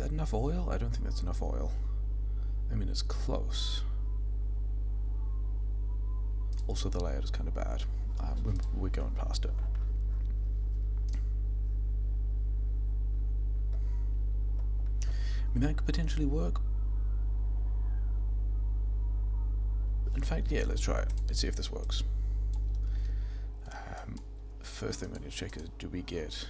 that enough oil? I don't think that's enough oil. I mean, it's close. Also, the layout is kind of bad. We're going past it. I mean, that could potentially work. In fact, yeah, let's try it. Let's see if this works. First thing we need to check is, do we get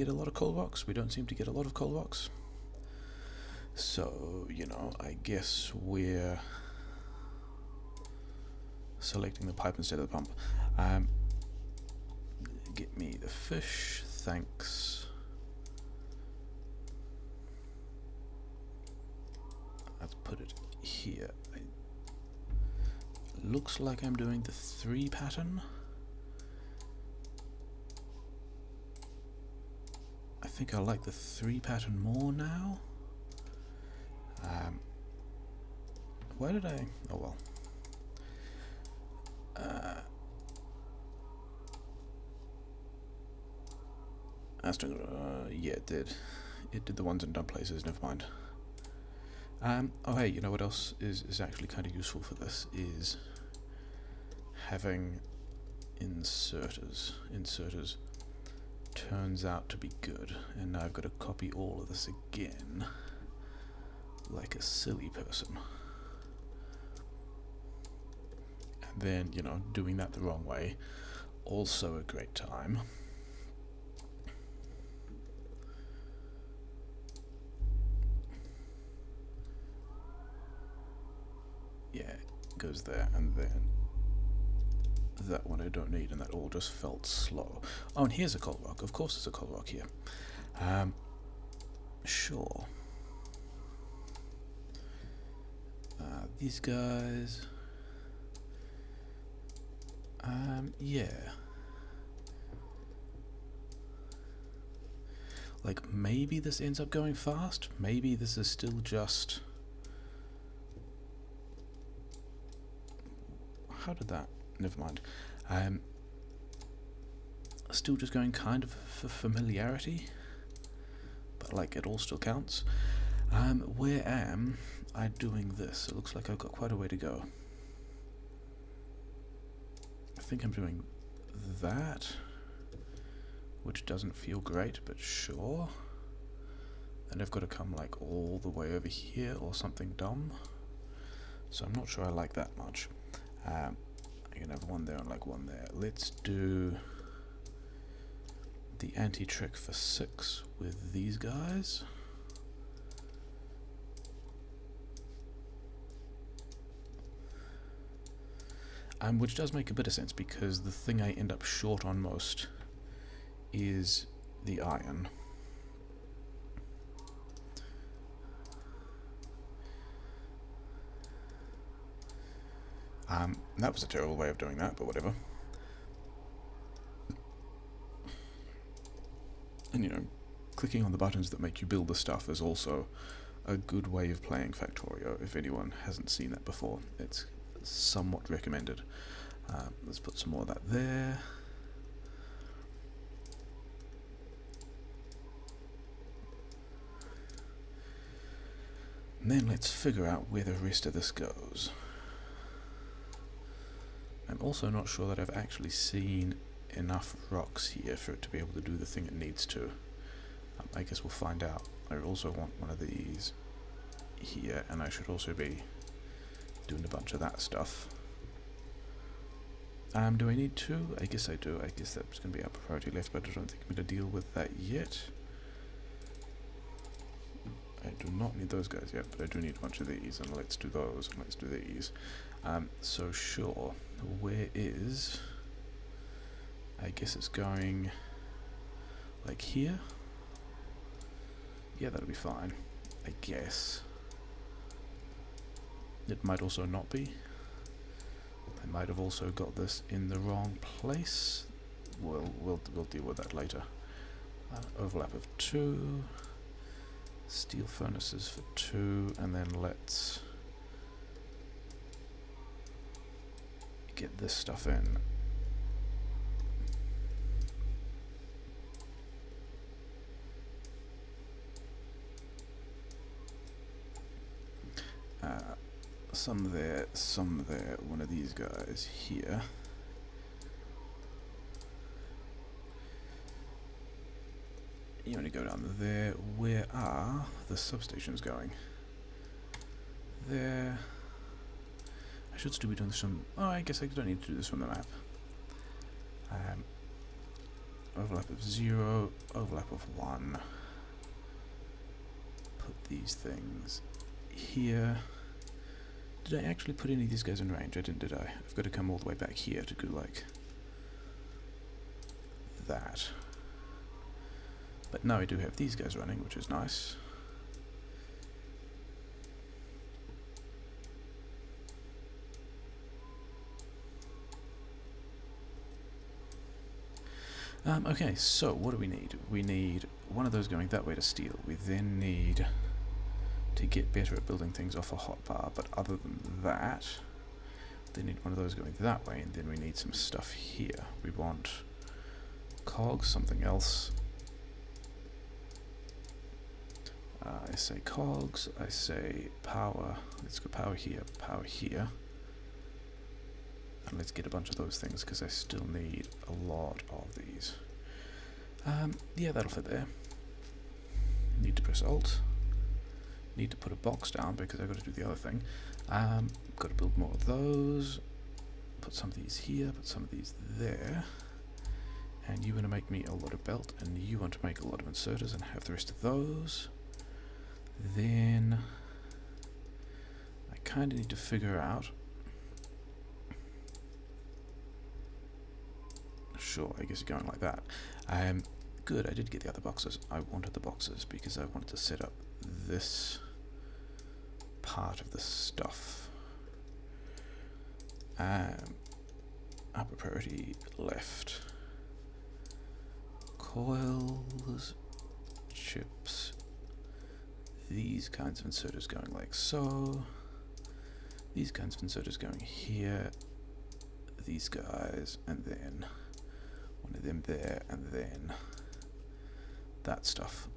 a lot of coal box? We don't seem to get a lot of coal box. So, you know, I guess we're selecting the pipe instead of the pump. Get me the fish, thanks. Let's put it here. Looks like I'm doing the 3 pattern. I think I like the 3 pattern more now. Why did I? Oh well. Yeah, it did. It did the ones in dumb places. Never mind. Oh hey, you know what else is actually kind of useful for this is having inserters. Inserters turns out to be good, and now I've got to copy all of this again like a silly person. And then, you know, doing that the wrong way, also a great time. Yeah, it goes there, and then that one I don't need, and that all just felt slow. Oh, and here's a coal rock. Of course there's a coal rock here. Sure. These guys... yeah. Like, maybe this ends up going fast. Maybe this is still just... How did that? Never mind. Still just going kind of for familiarity. But, like, it all still counts. Where am I doing this? It looks like I've got quite a way to go. I think I'm doing that, which doesn't feel great, but sure. And I've got to come like all the way over here or something dumb. So I'm not sure I like that much. I can have one there and like one there. Let's do the anti-trick for 6 with these guys. Which does make a bit of sense, because the thing I end up short on most is the iron. That was a terrible way of doing that, but whatever. And you know, clicking on the buttons that make you build the stuff is also a good way of playing Factorio. If anyone hasn't seen that before, it's somewhat recommended. Let's put some more of that there. And then let's figure out where the rest of this goes. I'm also not sure that I've actually seen enough rocks here for it to be able to do the thing it needs to. I guess we'll find out. I also want one of these here, and I should also be doing a bunch of that stuff. Do I need 2? I guess I do. I guess that's going to be our priority left, but I don't think I'm going to deal with that yet. I do not need those guys yet, but I do need a bunch of these, and let's do those, and let's do these. So sure, where is... I guess it's going like here. Yeah, that'll be fine, I guess. It might also not be. I might have also got this in the wrong place. We'll deal with that later. Overlap of 2. Steel furnaces for 2, and then let's get this stuff in. some there, some there, one of these guys here. You want to go down there. Where are the substations going? There. I should still be doing this from... Oh, I guess I don't need to do this from the map. Overlap of 0, overlap of 1. Put these things here. Did I actually put any of these guys in range? I didn't, did I? I've got to come all the way back here to go like that. But now I do have these guys running, which is nice. Okay, so what do we need? We need one of those going that way to steal. We then need to get better at building things off a hotbar, but other than that, they need one of those going that way, and then we need some stuff here. We want cogs, something else. I say cogs, I say power. Let's go power here, and let's get a bunch of those things because I still need a lot of these. Yeah, that'll fit there. Need to press Alt. Need to put a box down because I've got to do the other thing. Got to build more of those. Put some of these here, put some of these there. And you want to make me a lot of belt, and you want to make a lot of inserters and have the rest of those. Then I kind of need to figure out. Sure, I guess you're going like that. Good, I did get the other boxes. I wanted the boxes because I wanted to set up this part of the stuff. Upper priority left. Coils, chips. These kinds of inserters going like so. These kinds of inserters going here. These guys, and then one of them there, and then that stuff.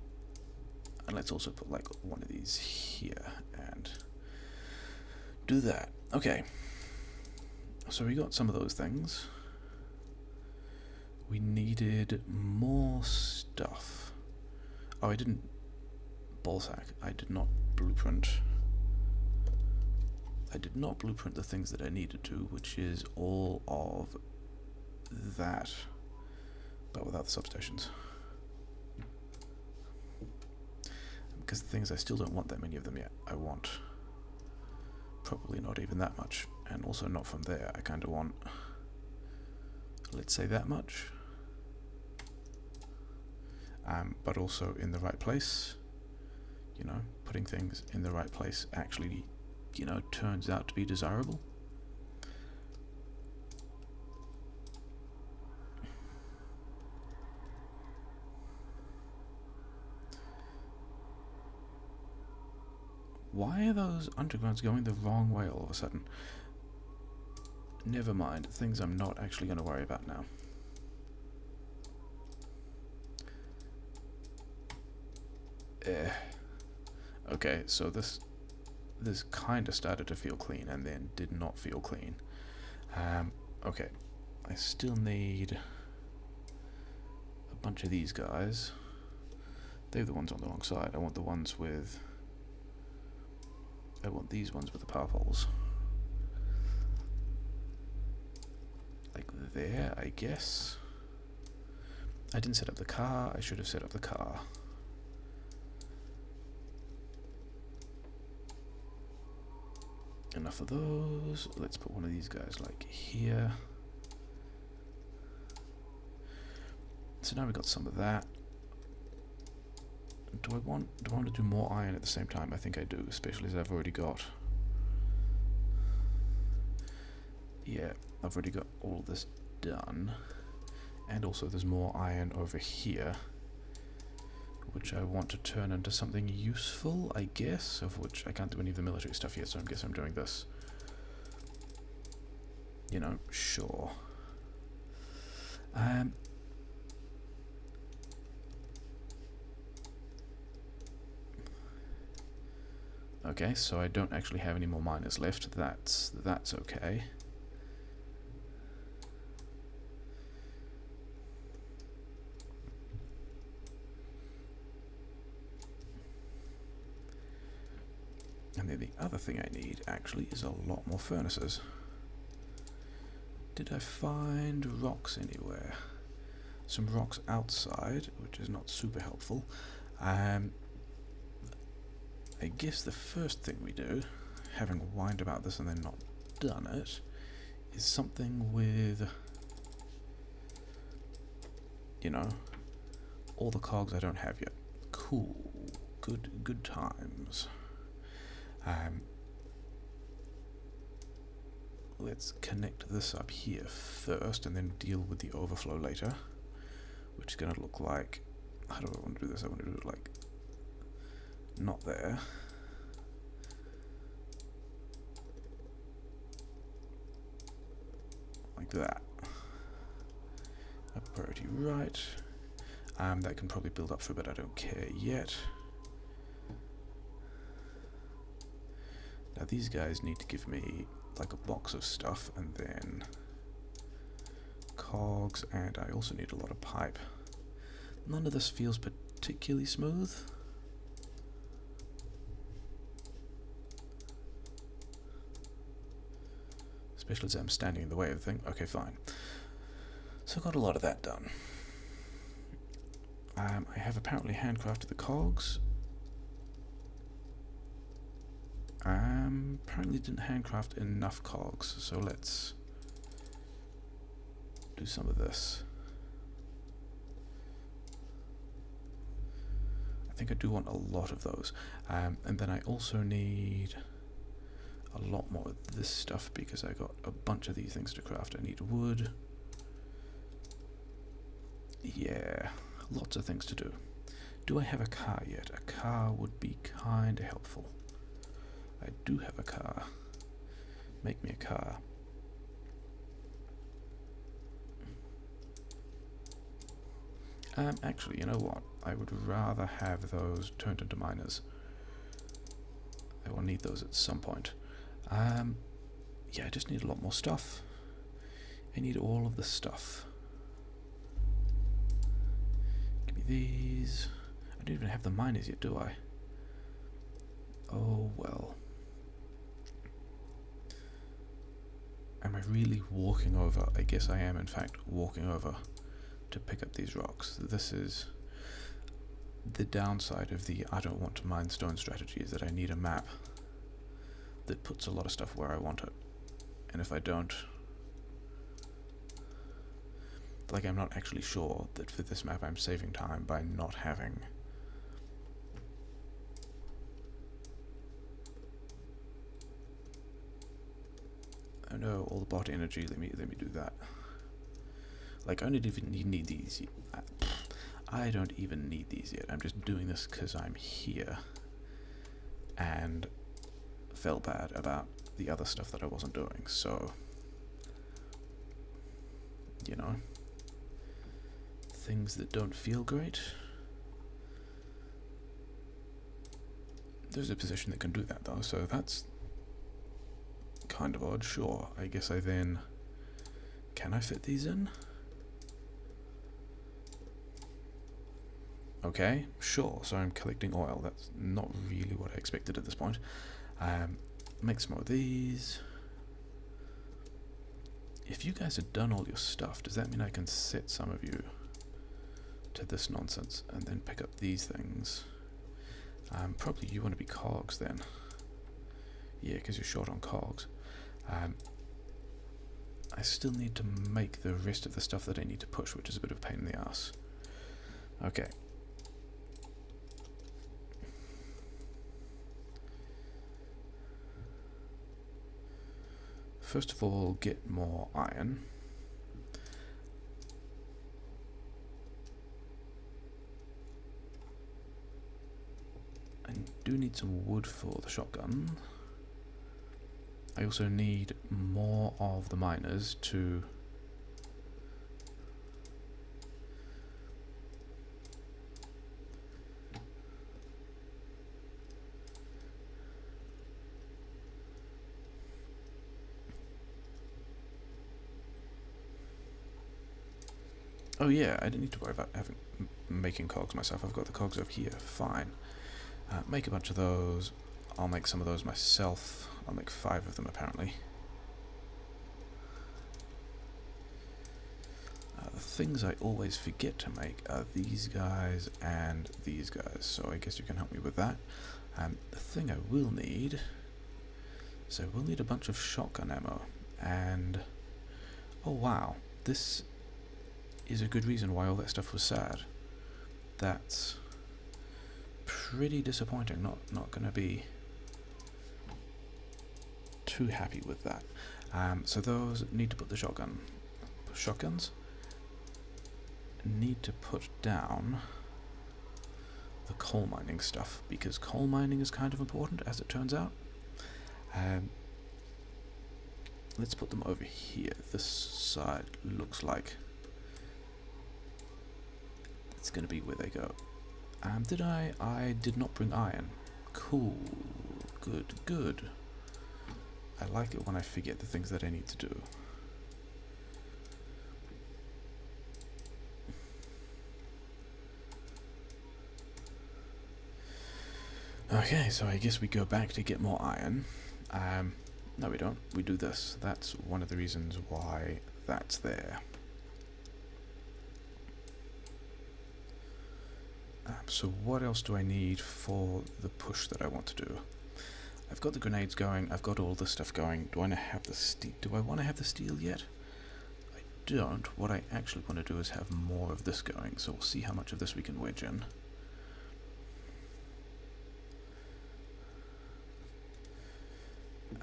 And let's also put like one of these here and do that. Okay. So we got some of those things. We needed more stuff. Oh, I didn't ballsack. I did not blueprint. I did not blueprint the things that I needed to, which is all of that, but without the substations. Because the things I still don't want that many of them yet. I want probably not even that much, and also not from there. I kind of want, let's say, that much, but also in the right place. You know, putting things in the right place actually, you know, turns out to be desirable. Why are those undergrounds going the wrong way all of a sudden? Never mind, things I'm not actually going to worry about now. Okay, so this kind of started to feel clean and then did not feel clean. Okay, I still need a bunch of these guys. They're the ones on the wrong side. I want the ones with... I want these ones with the power poles. Like there, I guess. I didn't set up the car. I should have set up the car. Enough of those. Let's put one of these guys like here. So now we've got some of that. Do I want to do more iron at the same time? I think I do, especially as I've already got... Yeah, I've already got all this done. And also there's more iron over here, which I want to turn into something useful, I guess, of which I can't do any of the military stuff yet, so I guess I'm doing this. You know, sure. Okay, so I don't actually have any more miners left. That's okay. And then the other thing I need actually is a lot more furnaces. Did I find rocks anywhere? Some rocks outside, which is not super helpful. I guess the first thing we do, having whined about this and then not done it, is something with, you know, all the cogs I don't have yet. Cool. Good times. Let's connect this up here first and then deal with the overflow later, which is going to look like, how do I want to do this? I want to do it like, not there. Like that. Up priority right. That can probably build up for a bit, I don't care yet. Now these guys need to give me like a box of stuff and then cogs, and I also need a lot of pipe. None of this feels particularly smooth. Especially as I'm standing in the way of the thing. Okay, fine. So I got a lot of that done. I have apparently handcrafted the cogs. Apparently didn't handcraft enough cogs, so let's do some of this. I think I do want a lot of those. And then I also need a lot more of this stuff because I got a bunch of these things to craft. I need wood. Yeah, lots of things to do. Do I have a car yet? A car would be kind of helpful. I do have a car. Make me a car. Actually, you know what? I would rather have those turned into miners. I will need those at some point. Yeah, I just need a lot more stuff. I need all of the stuff. Give me these. I don't even have the miners yet, do I? Oh well. Am I really walking over? I guess I am in fact walking over to pick up these rocks. This is the downside of the I don't want to mine stone strategy, is that I need a map that puts a lot of stuff where I want it. And if I don't, like, I'm not actually sure that for this map I'm saving time by not having oh no, all the bot energy, let me do that. Like, I don't even need these yet. I don't even need these yet. I'm just doing this because I'm here and felt bad about the other stuff that I wasn't doing, so, you know, things that don't feel great. There's a position that can do that though, so that's kind of odd. Sure, I guess I then, can I fit these in? Okay, sure, so I'm collecting oil. That's not really what I expected at this point. Make some more of these. If you guys have done all your stuff, does that mean I can set some of you to this nonsense and then pick up these things? Probably you want to be cogs then. Yeah, because you're short on cogs. I still need to make the rest of the stuff that I need to push, which is a bit of a pain in the ass. Okay. First of all, get more iron. I do need some wood for the shotgun. I also need more of the miners to Oh yeah, I didn't need to worry about making cogs myself. I've got the cogs over here. Fine. Make a bunch of those. I'll make some of those myself. I'll make 5 of them apparently. The things I always forget to make are these guys and these guys, so I guess you can help me with that. The thing I will need, so we'll need a bunch of shotgun ammo, and oh wow, this is a good reason why all that stuff was sad. That's pretty disappointing, not gonna be too happy with that. So those need to put the shotguns need to put down the coal mining stuff, because coal mining is kind of important, as it turns out. Let's put them over here. This side looks like it's going to be where they go. I did not bring iron. Cool. Good. I like it when I forget the things that I need to do. Okay, so I guess we go back to get more iron. No we don't, we do this. That's one of the reasons why that's there. So what else do I need for the push that I want to do? I've got the grenades going, I've got all this stuff going. Do I want to have the steel? Do I want to have the steel yet? I don't. What I actually want to do is have more of this going, so we'll see how much of this we can wedge in.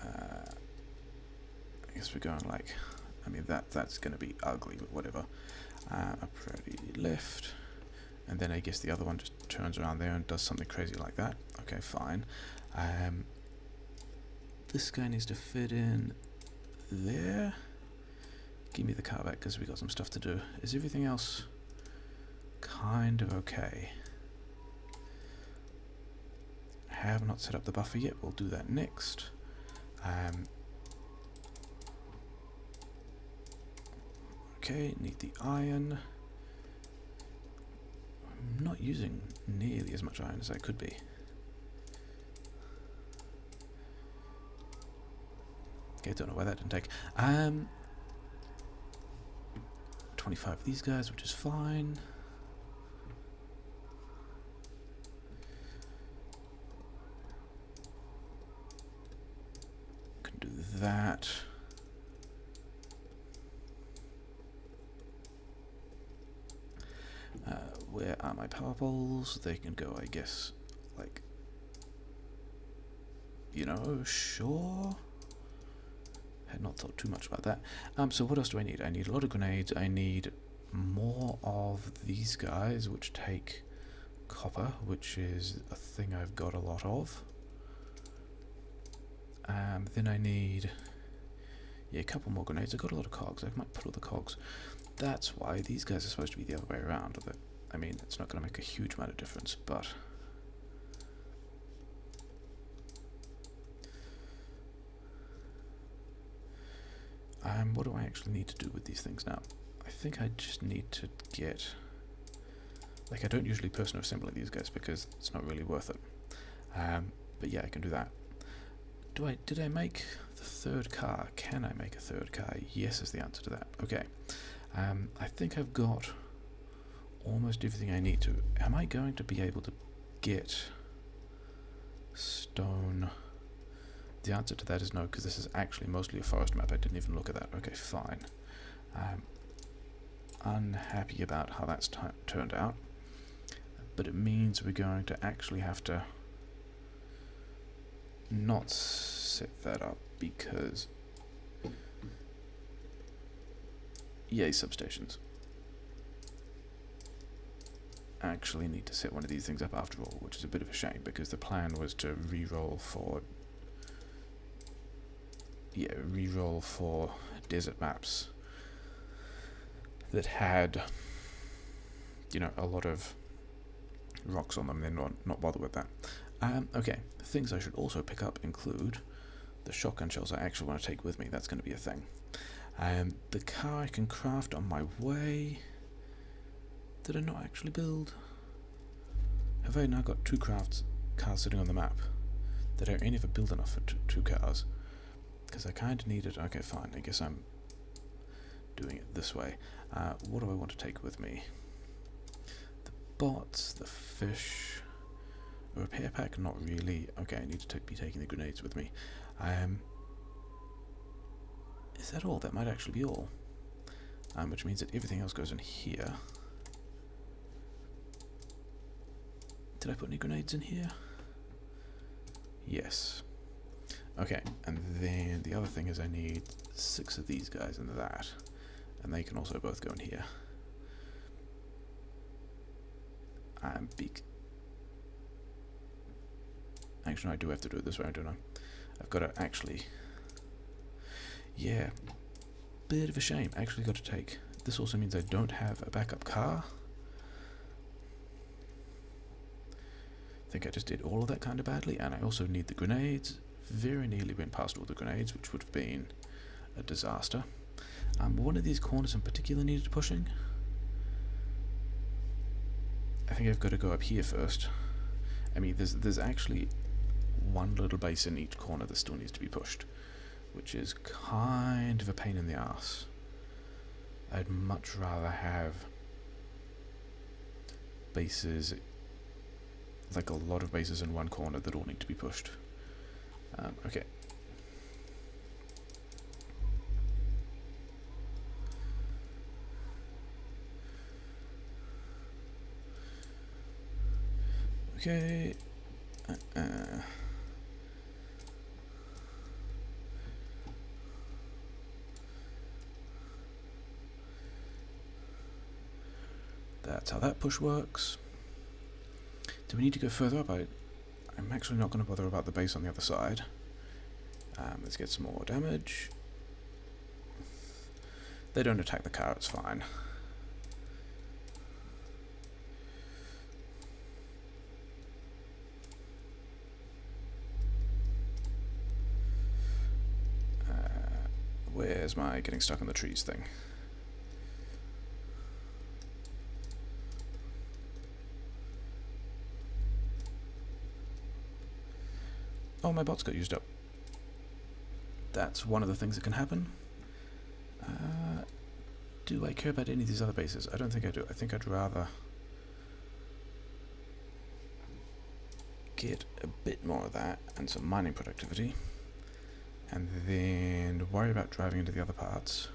I guess we're going like, I mean that's going to be ugly, but whatever. Priority left, and then I guess the other one just turns around there and does something crazy like that. Okay, fine. This guy needs to fit in there. Give me the car back because we got some stuff to do. Is everything else kind of okay? Have not set up the buffer yet. We'll do that next. Okay, need the iron. I'm not using nearly as much iron as I could be. Okay, don't know why that didn't take. 25 of these guys, which is fine. Can do that. Where are my power poles? They can go, I guess, like, you know, sure. Had not thought too much about that. So what else do I need? I need a lot of grenades. I need more of these guys, which take copper, which is a thing I've got a lot of. Then I need, yeah, a couple more grenades. I've got a lot of cogs. I might put all the cogs. That's why these guys are supposed to be the other way around. I mean, it's not going to make a huge amount of difference, but what do I actually need to do with these things now? I think I just need to get, like, I don't usually person assemble these guys because it's not really worth it. But yeah, I can do that. Did I make the third car? Can I make a third car? Yes is the answer to that. Okay. I think I've got almost everything I need to. Am I going to be able to get stone? The answer to that is no, because this is actually mostly a forest map. I didn't even look at that. Okay, fine. Unhappy about how that's turned out, but it means we're going to actually have to not set that up because yay, substations. Actually need to set one of these things up after all, which is a bit of a shame because the plan was to reroll for desert maps that had, you know, a lot of rocks on them. Then not bother with that. Okay, things I should also pick up include the shotgun shells I actually want to take with me. That's going to be a thing. The car I can craft on my way. did I not actually build? Have I now got two cars sitting on the map? Did I only ever build enough for two cars? Because I kind of need it. Okay, fine. I guess I'm doing it this way. What do I want to take with me? The bots, the fish, a repair pack, not really. Okay, I need to be taking the grenades with me. Is that all? That might actually be all. Which means that everything else goes in here. Did I put any grenades in here? Yes. Okay, and then the other thing is I need 6 of these guys in that. And they can also both go in here. Actually, no, I do have to do it this way, don't I? I've got to actually... Yeah. Bit of a shame. Actually got to take... This also means I don't have a backup car. I think I just did all of that kind of badly, and I also need the grenades. Very nearly went past all the grenades, which would have been a disaster. One of these corners in particular needed pushing. I think I've got to go up here first. I mean, there's actually one little base in each corner that still needs to be pushed, which is kind of a pain in the ass. I'd much rather have bases, like a lot of bases in one corner that all need to be pushed. Okay. Okay. That's how that push works. Do we need to go further up? I'm actually not going to bother about the base on the other side. Let's get some more damage. They don't attack the car, it's fine. Where's my getting stuck in the trees thing? Oh, my bots got used up. That's one of the things that can happen. Do I care about any of these other bases? I don't think I do. I think I'd rather get a bit more of that and some mining productivity, and then worry about driving into the other parts.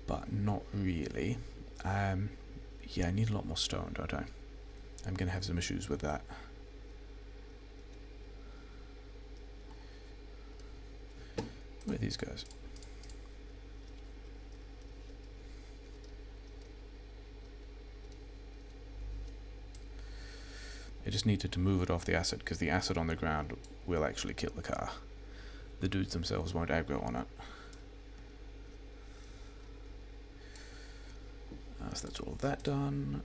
But not really. Yeah, I need a lot more stone, don't I? I'm going to have some issues with that. Where are these guys? I just needed to move it off the acid, because the acid on the ground will actually kill the car. The dudes themselves won't aggro on it. So that's all of that done.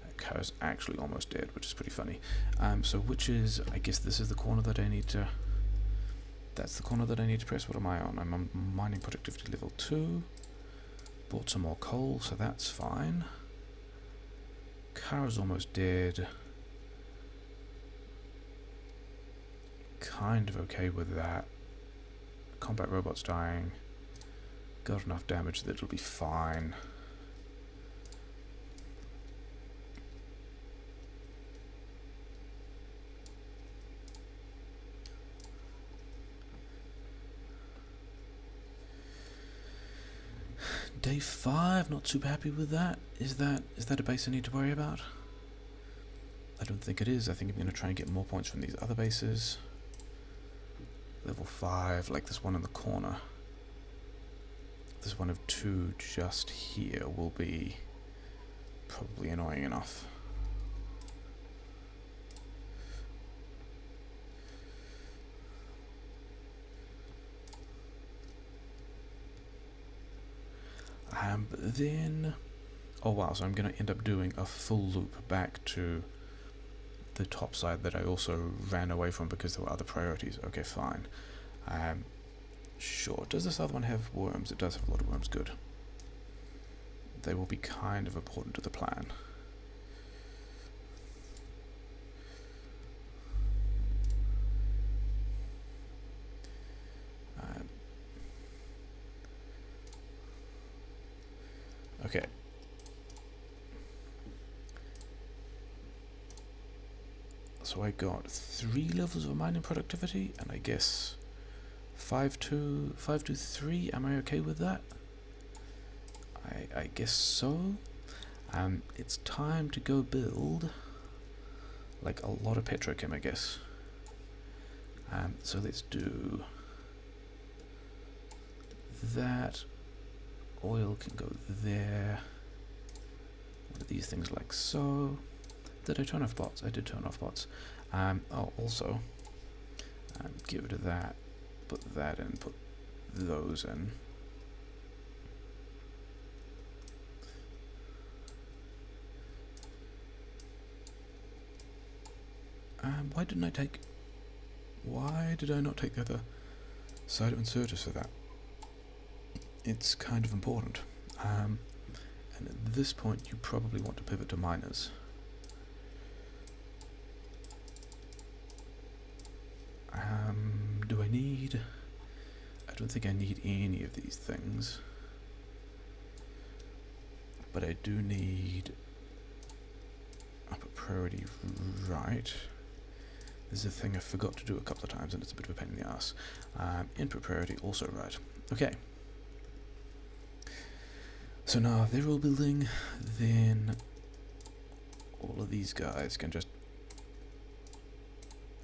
That car's actually almost dead, which is pretty funny. So which is, I guess this is the corner that I need to... That's the corner that I need to press. What am I on? I'm on mining productivity level 2. Bought some more coal, so that's fine. Car is almost dead. Kind of okay with that. Combat robot's dying. Got enough damage that it'll be fine. Day 5, not super happy with that. Is that a base I need to worry about? I don't think it is. I think I'm going to try and get more points from these other bases. Level 5, like this one in the corner. This one of 2 just here will be probably annoying enough. But then, oh wow, so I'm going to end up doing a full loop back to the top side that I also ran away from because there were other priorities. Okay, fine. Sure. Does this other one have worms? It does have a lot of worms. Good. they will be kind of important to the plan. Okay. So I got 3 levels of mining productivity, and I guess 5 to 3. Am I okay with that? I guess so. It's time to go build like a lot of petrochem, I guess. So let's do that. Oil can go there. One of these things like so. Did I turn off bots? I did turn off bots. Oh, also, get rid of that. Put that in. Put those in. Why didn't I take... Why did I not take the other side of inserters for that? It's kind of important. And at this point you probably want to pivot to miners. Do I need... I don't think I need any of these things. But I do need... upper priority right. This is a thing I forgot to do a couple of times and it's a bit of a pain in the ass. Input priority also right. Okay. So now if they're all building, then all of these guys can just...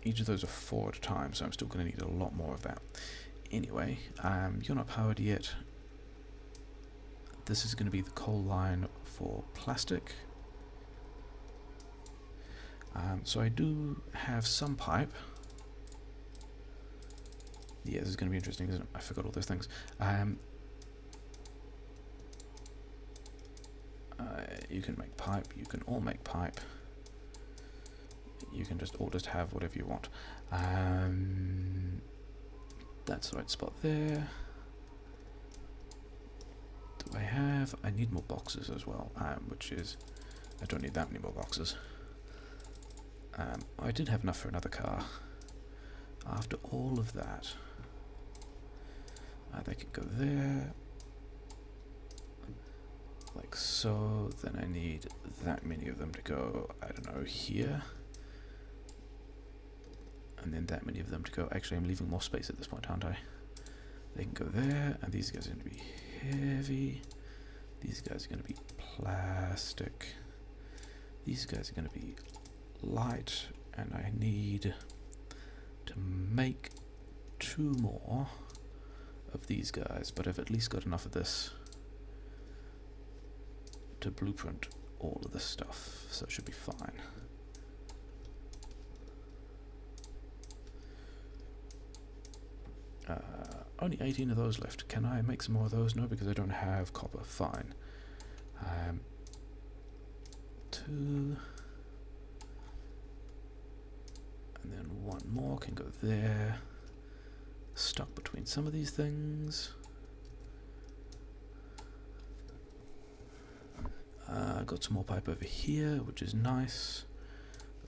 Each of those are 4 at a time, so I'm still going to need a lot more of that. Anyway, you're not powered yet. This is going to be the coal line for plastic. So I do have some pipe. Yeah, this is going to be interesting, isn't it? I forgot all those things. You can make pipe, you can all make pipe. You can just all just have whatever you want. That's the right spot there. Do I have... I need more boxes as well, which is... I don't need that many more boxes. I did have enough for another car. After all of that, they could go there. Like so, then I need that many of them to go, I don't know, here. And then that many of them to go, actually I'm leaving more space at this point, aren't I? They can go there, and these guys are going to be heavy. These guys are going to be plastic. These guys are going to be light, and I need to make 2 more of these guys, but I've at least got enough of this to blueprint all of this stuff, so it should be fine. Only 18 of those left. Can I make some more of those? No, because I don't have copper. Fine. 2, and then 1 more can go there. Stuck between some of these things. Got some more pipe over here, which is nice.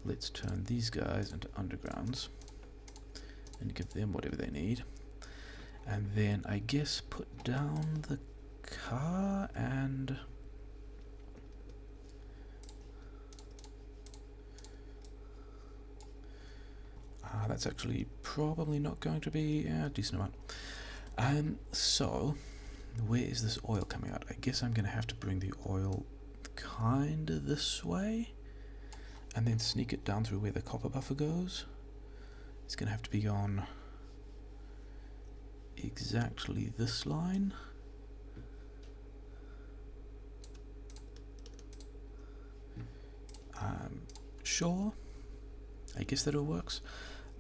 Let's turn these guys into undergrounds and give them whatever they need. And then I guess put down the car and... that's actually probably not going to be a decent amount. So, where is this oil coming out? I guess I'm going to have to bring the oil kind of this way and then sneak it down through where the copper buffer goes. It's going to have to be on exactly this line. Sure, I guess that all works.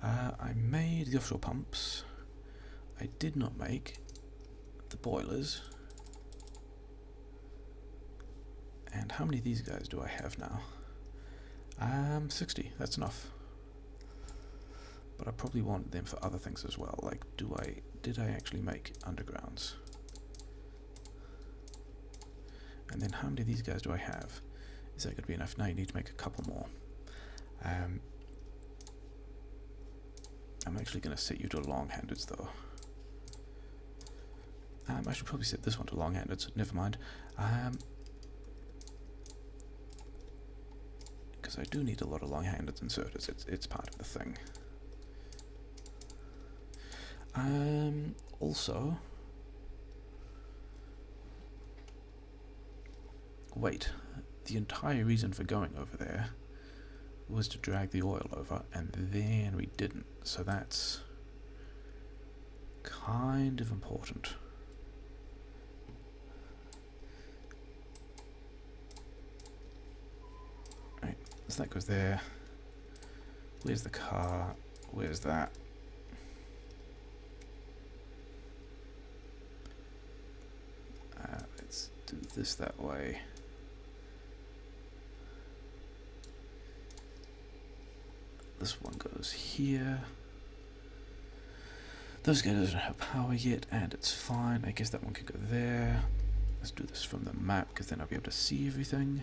I made the offshore pumps. I did not make the boilers. And how many of these guys do I have now? 60, that's enough. But I probably want them for other things as well. Like, did I actually make undergrounds? And then how many of these guys do I have? Is that going to be enough? Now you need to make a couple more. I'm actually going to set you to long-handeds though. I should probably set this one to long-handeds, never mind. Because I do need a lot of long-handed inserters, it's part of the thing. Also, wait, the entire reason for going over there was to drag the oil over, and then we didn't, so that's kind of important. Right, so that goes there. Where's the car? Where's that? Let's do this that way. This one goes here. Those guys don't have power yet, and it's fine. I guess that one can go there. Let's do this from the map, because then I'll be able to see everything.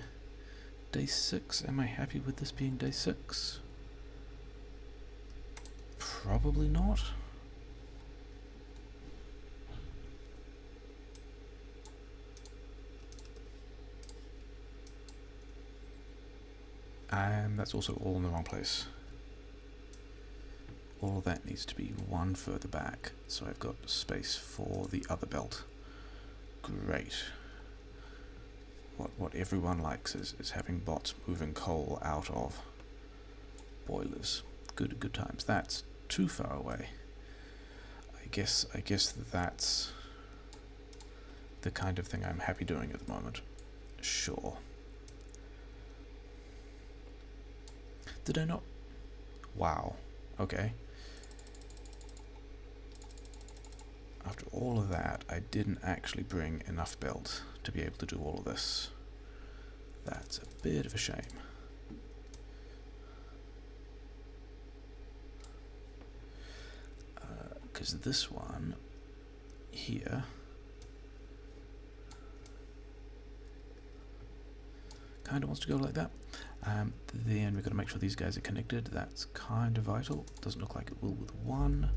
Day 6, am I happy with this being day 6? Probably not. And that's also all in the wrong place. All of that needs to be one further back, so I've got space for the other belt. Great. What everyone likes is having bots moving coal out of boilers. Good times. That's too far away. I guess that's the kind of thing I'm happy doing at the moment. Sure. Did I not? Wow. Okay. After all of that, I didn't actually bring enough belt to be able to do all of this. That's a bit of a shame. Because this one here kind of wants to go like that. Then we've got to make sure these guys are connected. That's kind of vital. Doesn't look like it will with one.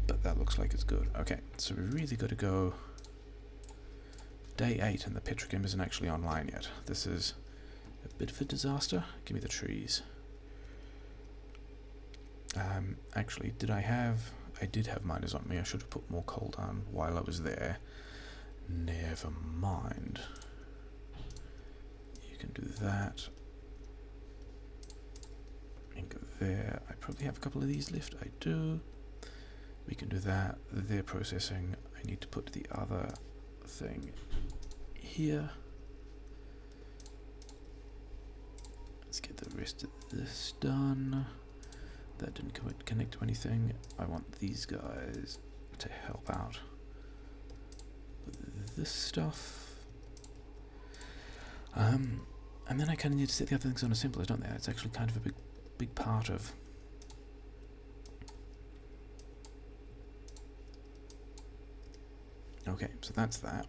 But that looks like it's good. Okay, so we really got to go day 8 and the petrochem isn't actually online yet. This is a bit of a disaster. Give me the trees. Actually, I did have miners on me. I should have put more coal down while I was there. Never mind. You can do that. And go there. I probably have a couple of these left. I do. We can do that. They're processing. I need to put the other thing here. Let's get the rest of this done. That didn't connect to anything. I want these guys to help out with this stuff. And then I kind of need to set the other things on assemblers, don't they? It's actually kind of a big part of okay, so that's that.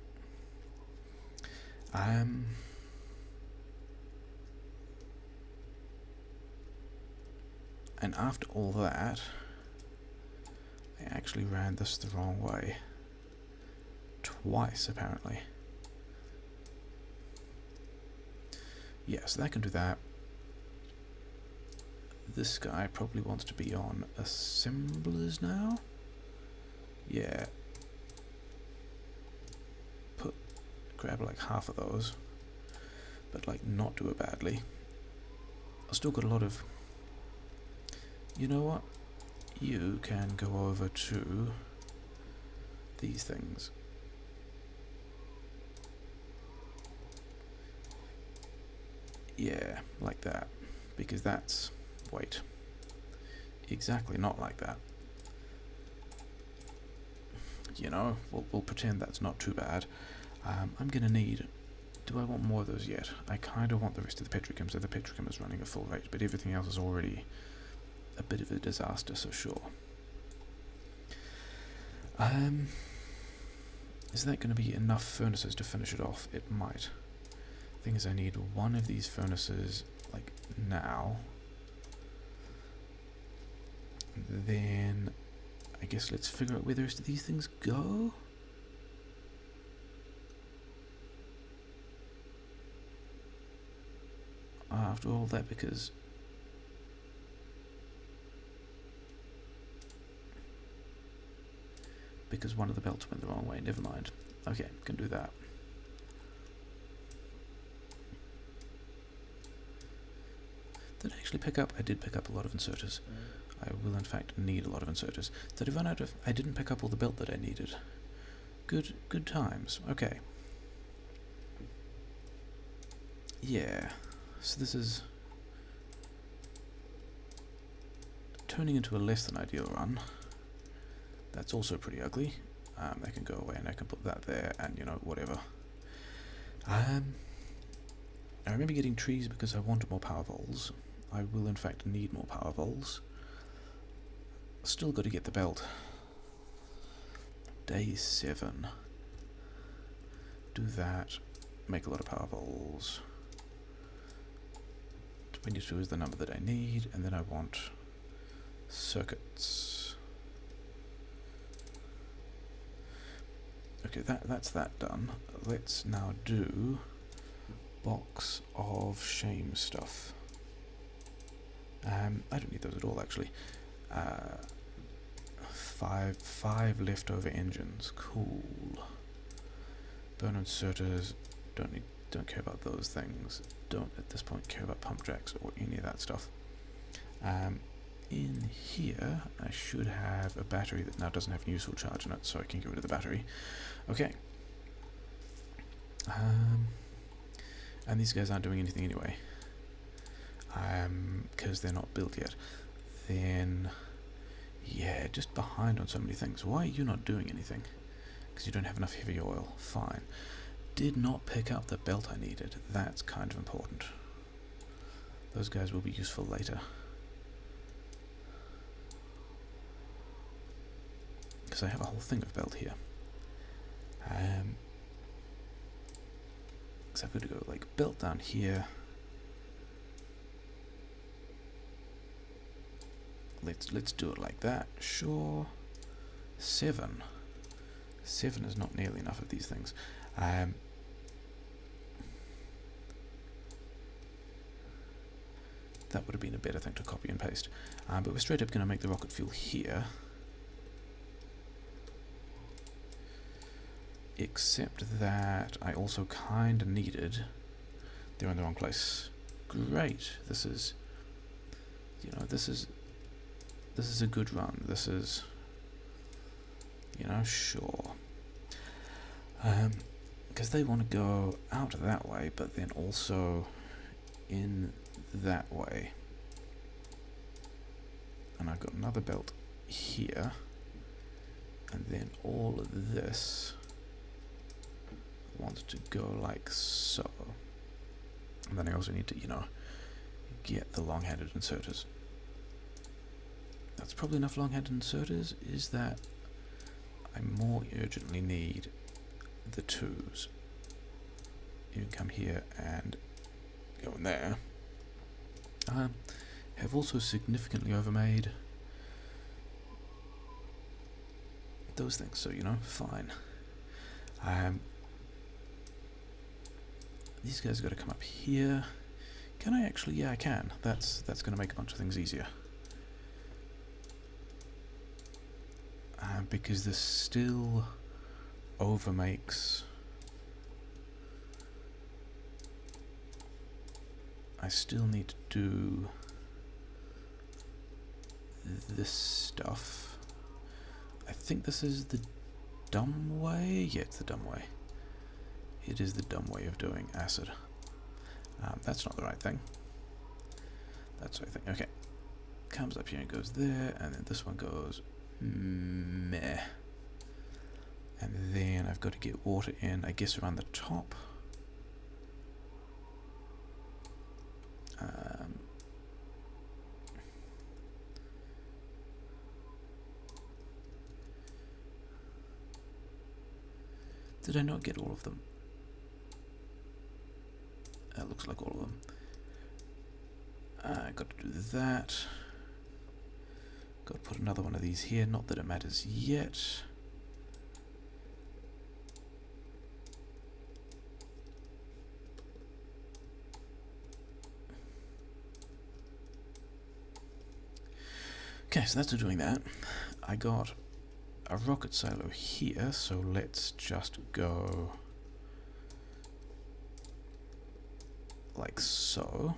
And after all that, I actually ran this the wrong way. Twice, apparently. Yeah, so that can do that. This guy probably wants to be on assemblers now. Yeah. Grab like half of those, but like not do it badly. I've still got a lot of, you know what, you can go over to these things. Yeah, like that, because that's, wait, exactly not like that. You know, we'll pretend that's not too bad. I'm going to need, do I want more of those yet? I kind of want the rest of the petrochem, so the petrochem is running at full rate, but everything else is already a bit of a disaster, so sure. Is that going to be enough furnaces to finish it off? It might. Thing is, I need one of these furnaces, like, now. Then, I guess let's figure out where the rest of these things go. After all that, because one of the belts went the wrong way. Never mind. Okay, can do that. Did I actually pick up? I did pick up a lot of inserters. I will in fact need a lot of inserters. Did I run out of? I didn't pick up all the belt that I needed. Good times. Okay. Yeah. So this is turning into a less than ideal run. That's also pretty ugly. That can go away, and I can put that there, and you know, whatever. I remember getting trees because I wanted more power voles. I will in fact need more power voles. Still got to get the belt. Day 7. Do that. Make a lot of power voles. 22 is the number that I need, and then I want circuits. Okay, that's that done. Let's now do box of shame stuff. I don't need those at all, actually. 5 leftover engines. Cool. Burn inserters. Don't care about those things. Don't at this point care about pump jacks or any of that stuff. In here, I should have a battery that now doesn't have a useful charge in it, so I can get rid of the battery. Okay. And these guys aren't doing anything anyway. Because they're not built yet. Then, yeah, just behind on so many things. Why are you not doing anything? Because you don't have enough heavy oil. Fine. Did not pick up the belt I needed. That's kind of important. Those guys will be useful later. Because I have a whole thing of belt here. Because I've got to go like belt down here. Let's do it like that. Sure. 7. 7 is not nearly enough of these things. That would have been a better thing to copy and paste. But we're straight up going to make the rocket fuel here. Except that I also kind of needed... They're in the wrong place. Great. This is... You know, this is a good run. This is... You know, sure. Because they want to go out that way, but then also in that way. And I've got another belt here. And then all of this wants to go like so. And then I also need to, you know, get the long-handed inserters. That's probably enough long-handed inserters. Is that I more urgently need the 2s. You can come here and go in there. Have also significantly overmade those things, so you know, fine. These guys got to come up here. Can I actually? Yeah, I can. That's going to make a bunch of things easier. Because this still overmakes. I still need to do this stuff. I think this is the dumb way. Yeah, it's the dumb way. It is the dumb way of doing acid. That's not the right thing. That's the right thing. Okay. Comes up here and goes there, and then this one goes meh. And then I've got to get water in, I guess, around the top. Did I not get all of them? That looks like all of them. Got to do that. Got to put another one of these here, not that it matters yet. Okay, so that's doing that. I got a rocket silo here, so let's just go like so.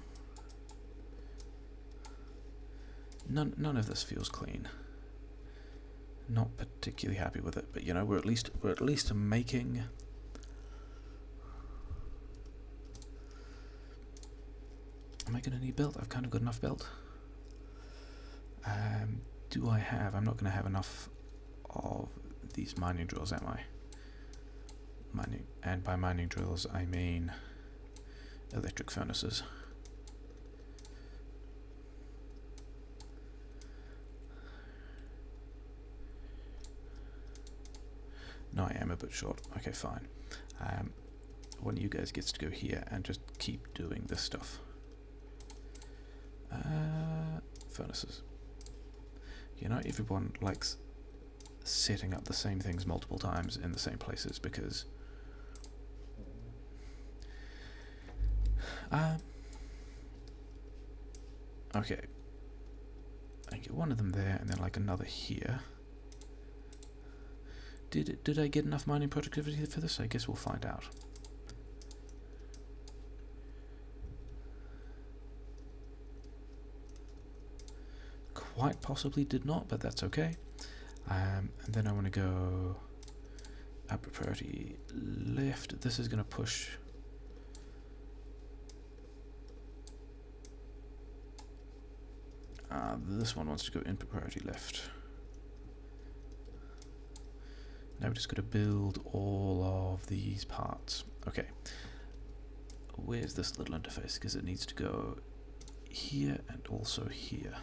None of this feels clean. Not particularly happy with it, but you know, we're at least making. Am I gonna need belt? I've kind of got enough belt. Do I have? I'm not going to have enough of these mining drills, am I? Mining, and by mining drills I mean electric furnaces. No, I am a bit short. Okay, fine. One of you guys gets to go here and just keep doing this stuff. Furnaces. You know, everyone likes setting up the same things multiple times in the same places because okay, I get one of them there and then like another here. Did I get enough mining productivity for this? I guess we'll find out. Quite possibly did not, but that's okay. And then I want to go up priority left. This is going to push. This one wants to go input priority left. Now we're just going to build all of these parts. Okay. Where's this little interface? Because it needs to go here and also here.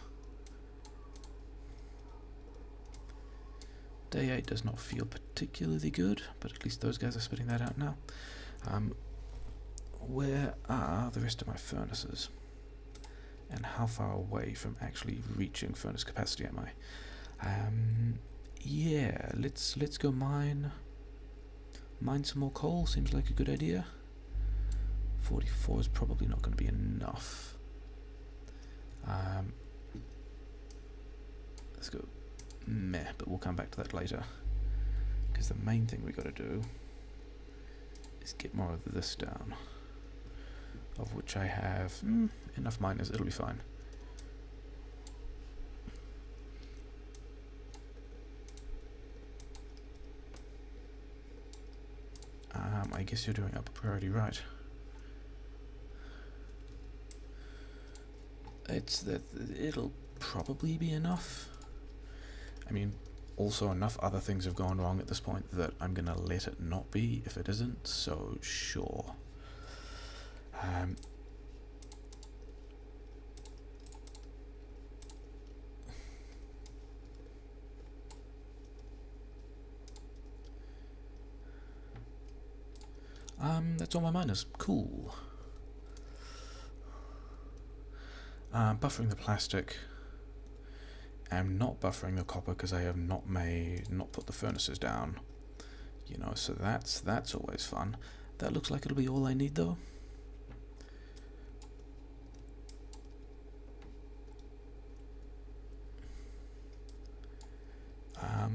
Day 8 does not feel particularly good, but at least those guys are spitting that out now. Where are the rest of my furnaces? And how far away from actually reaching furnace capacity am I? Yeah, let's go mine some more coal. Seems like a good idea. 44 is probably not going to be enough. Let's go meh, but we'll come back to that later. Because the main thing we got to do is get more of this down. Of which I have enough miners, it'll be fine. I guess you're doing up a priority right. It'll probably be enough. I mean, also enough other things have gone wrong at this point that I'm gonna let it not be if it isn't, so sure. That's all my miners. Cool. Buffering the plastic. I'm not buffering the copper because I have not put the furnaces down. You know, so that's always fun. That looks like it'll be all I need though.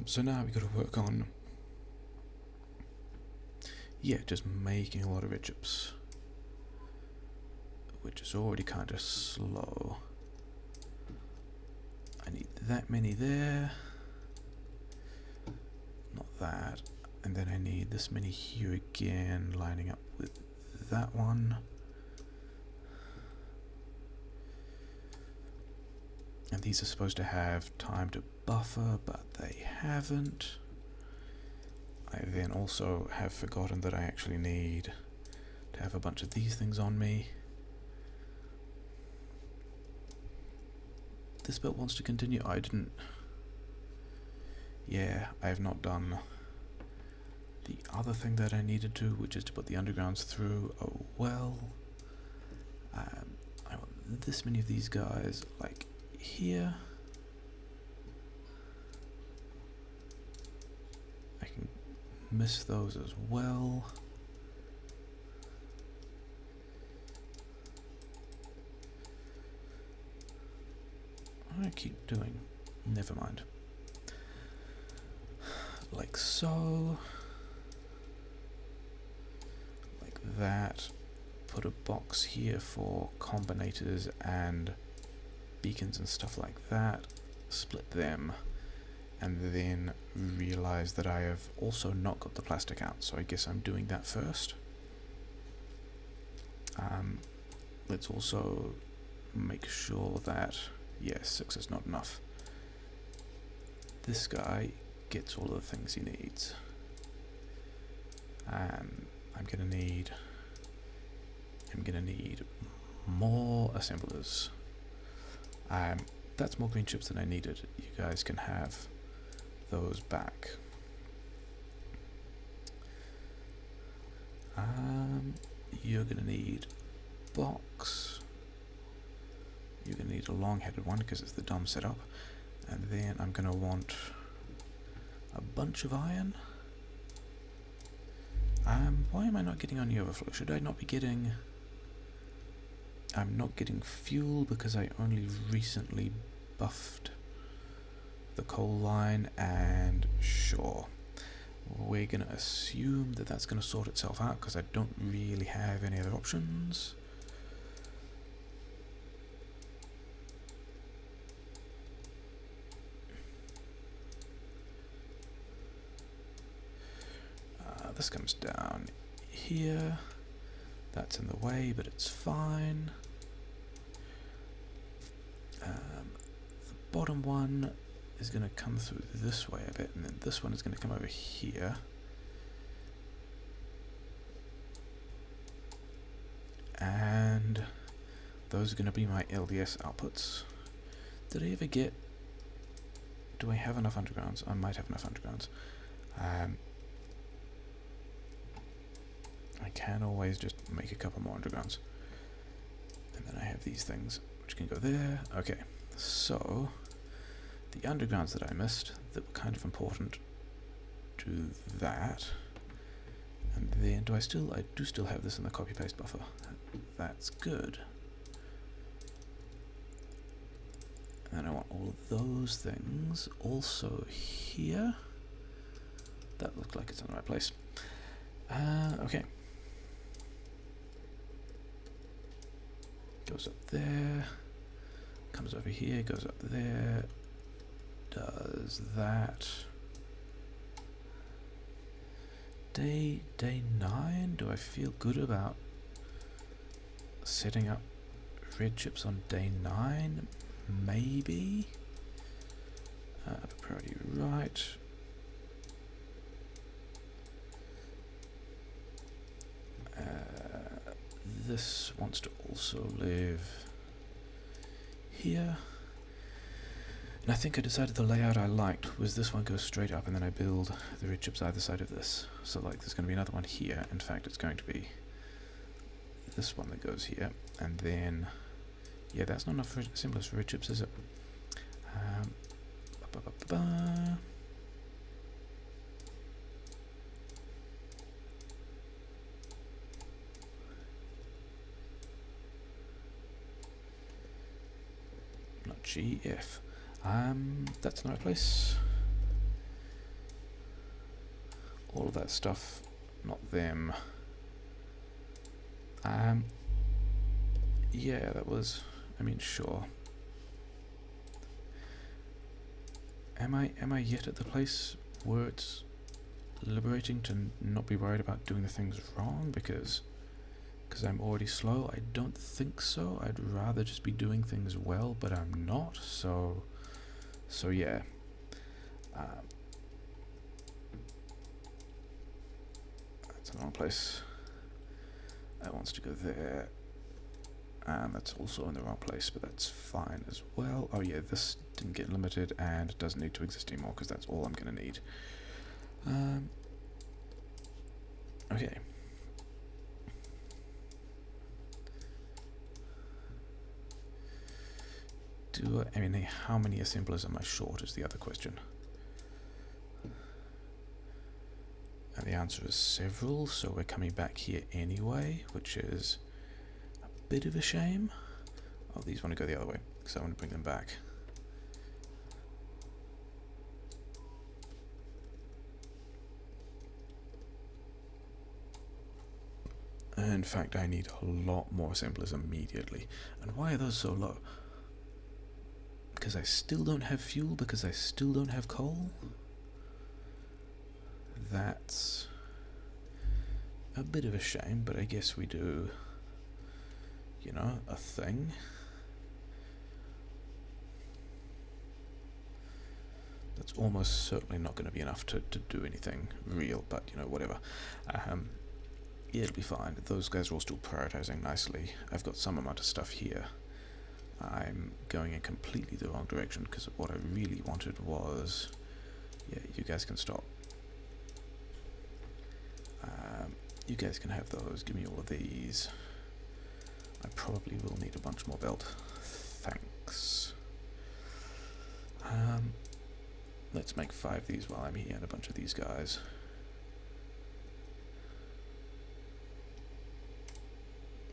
So now we've got to work on, yeah, just making a lot of red chips, which is already kind of slow. I need that many there, not that, and then I need this many here again, lining up with that one. And these are supposed to have time to buffer, but they haven't. I then also have forgotten that I actually need to have a bunch of these things on me. This bit wants to continue. I didn't. Yeah, I have not done the other thing that I needed to, which is to put the undergrounds through a well. I want this many of these guys, like here. I can miss those as well. What do I keep doing? Never mind. Like so. Like that. Put a box here for combinators and beacons and stuff like that. Split them. And then realize that I have also not got the plastic out, so I guess I'm doing that first. Let's also make sure that, yes, 6 is not enough. This guy gets all of the things he needs. I'm gonna need more assemblers. That's more green chips than I needed. You guys can have those back. You're gonna need box. You're gonna need a long-headed one because it's the dumb setup, and then I'm gonna want a bunch of iron. Why am I not getting any overflow? Should I not be getting? I'm not getting fuel because I only recently buffed the coal line, and sure, we're gonna assume that that's gonna sort itself out because I don't really have any other options. This comes down here. That's in the way, but it's fine. The bottom one is going to come through this way a bit, and then this one is going to come over here. And those are going to be my LDS outputs. Did I ever get... Do I have enough undergrounds? I might have enough undergrounds. I can always just make a couple more undergrounds. And then I have these things which can go there. Okay, so the undergrounds that I missed that were kind of important, do that. And then I do still have this in the copy paste buffer. That's good. And then I want all of those things also here. That looks like it's in the right place. Okay. Goes up there, comes over here, goes up there, does that. Day 9, do I feel good about setting up red chips on day 9? Maybe. Priority right. This wants to also live here. And I think I decided the layout I liked was this one goes straight up and then I build the red chips either side of this. So like there's going to be another one here. In fact, it's going to be this one that goes here. And then, yeah, that's not enough assemblers for red chips, is it? Not GF. That's in the right place. All of that stuff, not them. Yeah, that was, I mean, sure. Am I yet at the place where it's liberating to not be worried about doing the things wrong because I'm already slow? I don't think so. I'd rather just be doing things well, but I'm not. So yeah. That's the wrong place. That wants to go there. And that's also in the wrong place, but that's fine as well. Oh yeah, this didn't get limited and it doesn't need to exist anymore because that's all I'm going to need. Okay. I mean, how many assemblers am I short is the other question. And the answer is several, so we're coming back here anyway, which is a bit of a shame. Oh, these want to go the other way, because I want to bring them back. In fact, I need a lot more assemblers immediately. And why are those so low? Because I still don't have fuel, because I still don't have coal? That's a bit of a shame, but I guess we do, you know, a thing. That's almost certainly not going to be enough to do anything real, but, you know, whatever. Yeah, it'll be fine. Those guys are all still prioritizing nicely. I've got some amount of stuff here. I'm going in completely the wrong direction, because what I really wanted was... Yeah, you guys can stop. You guys can have those. Give me all of these. I probably will need a bunch more belt. Thanks. Let's make 5 of these while I'm here, and a bunch of these guys.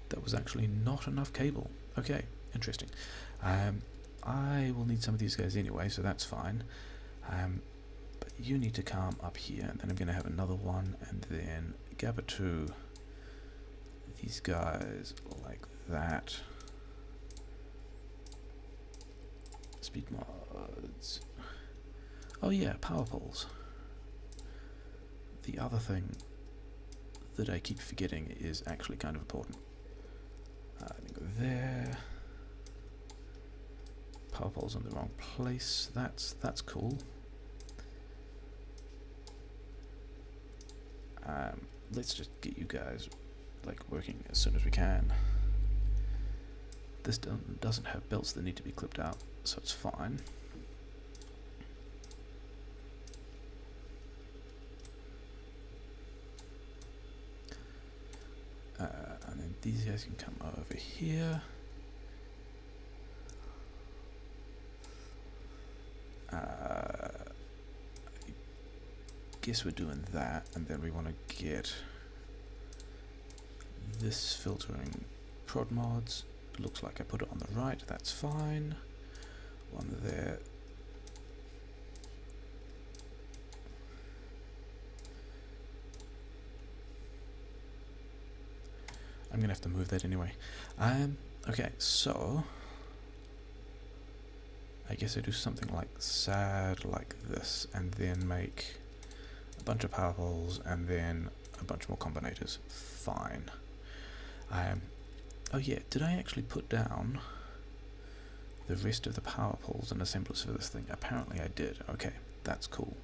That was actually not enough cable. Okay, interesting. I will need some of these guys anyway, so that's fine. But you need to come up here, and then I'm going to have another one, and then Gabba 2. These guys like that. Speed mods. Oh yeah, power poles. The other thing that I keep forgetting is actually kind of important. I think go there. Power poles in the wrong place. That's cool. Let's just get you guys like working as soon as we can. This doesn't have belts that need to be clipped out, so it's fine. And then these guys can come over here. I guess we're doing that, and then we want to get this filtering prod mods. Looks like I put it on the right, that's fine. One there. I'm gonna have to move that anyway. Okay, so I guess I do something like sad like this, and then make a bunch of power poles, and then a bunch more combinators. Fine. Oh yeah, did I actually put down the rest of the power poles and assemblers for this thing? Apparently I did. Okay, that's cool.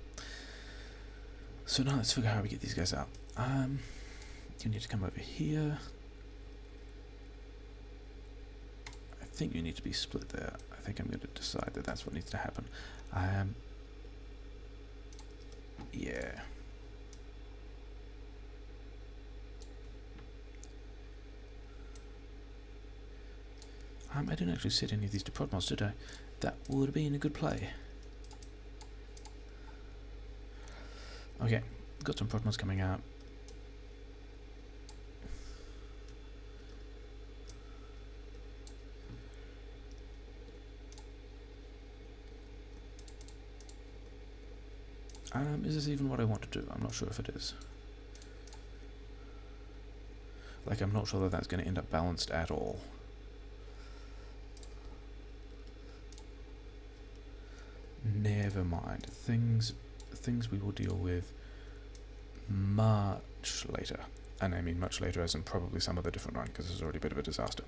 So now let's figure out how we get these guys out. You need to come over here. I think you need to be split there. I think I'm going to decide that that's what needs to happen. Yeah. I didn't actually set any of these to prod mods, did I? That would have been a good play. Okay, got some prod mods coming out. Is this even what I want to do? I'm not sure if it is. Like, I'm not sure that that's going to end up balanced at all. Never mind. Things we will deal with much later. And I mean much later as in probably some other different run, because it's already a bit of a disaster.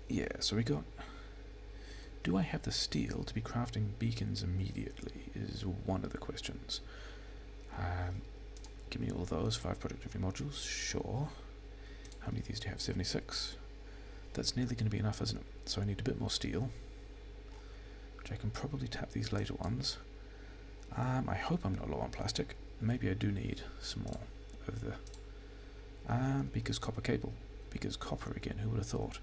Yeah, so we got... Do I have the steel to be crafting beacons immediately is one of the questions. Give me all those, 5 productivity modules, sure. How many of these do you have? 76. That's nearly going to be enough, isn't it? So I need a bit more steel, which I can probably tap these later ones. I hope I'm not low on plastic. maybe I do need some more of the... because copper cable. Because copper again, who would have thought?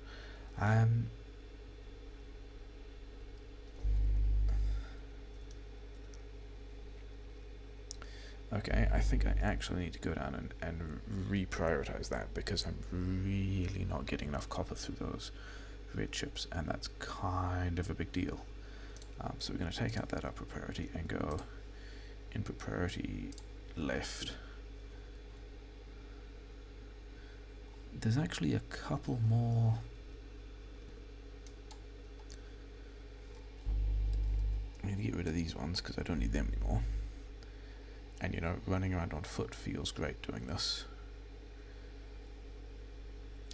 Okay, I think I actually need to go down and reprioritize that, because I'm really not getting enough copper through those red chips, and that's kind of a big deal. So we're going to take out that upper priority and go input priority left. There's actually a couple more. I'm going to get rid of these ones because I don't need them anymore. And you know, running around on foot feels great doing this.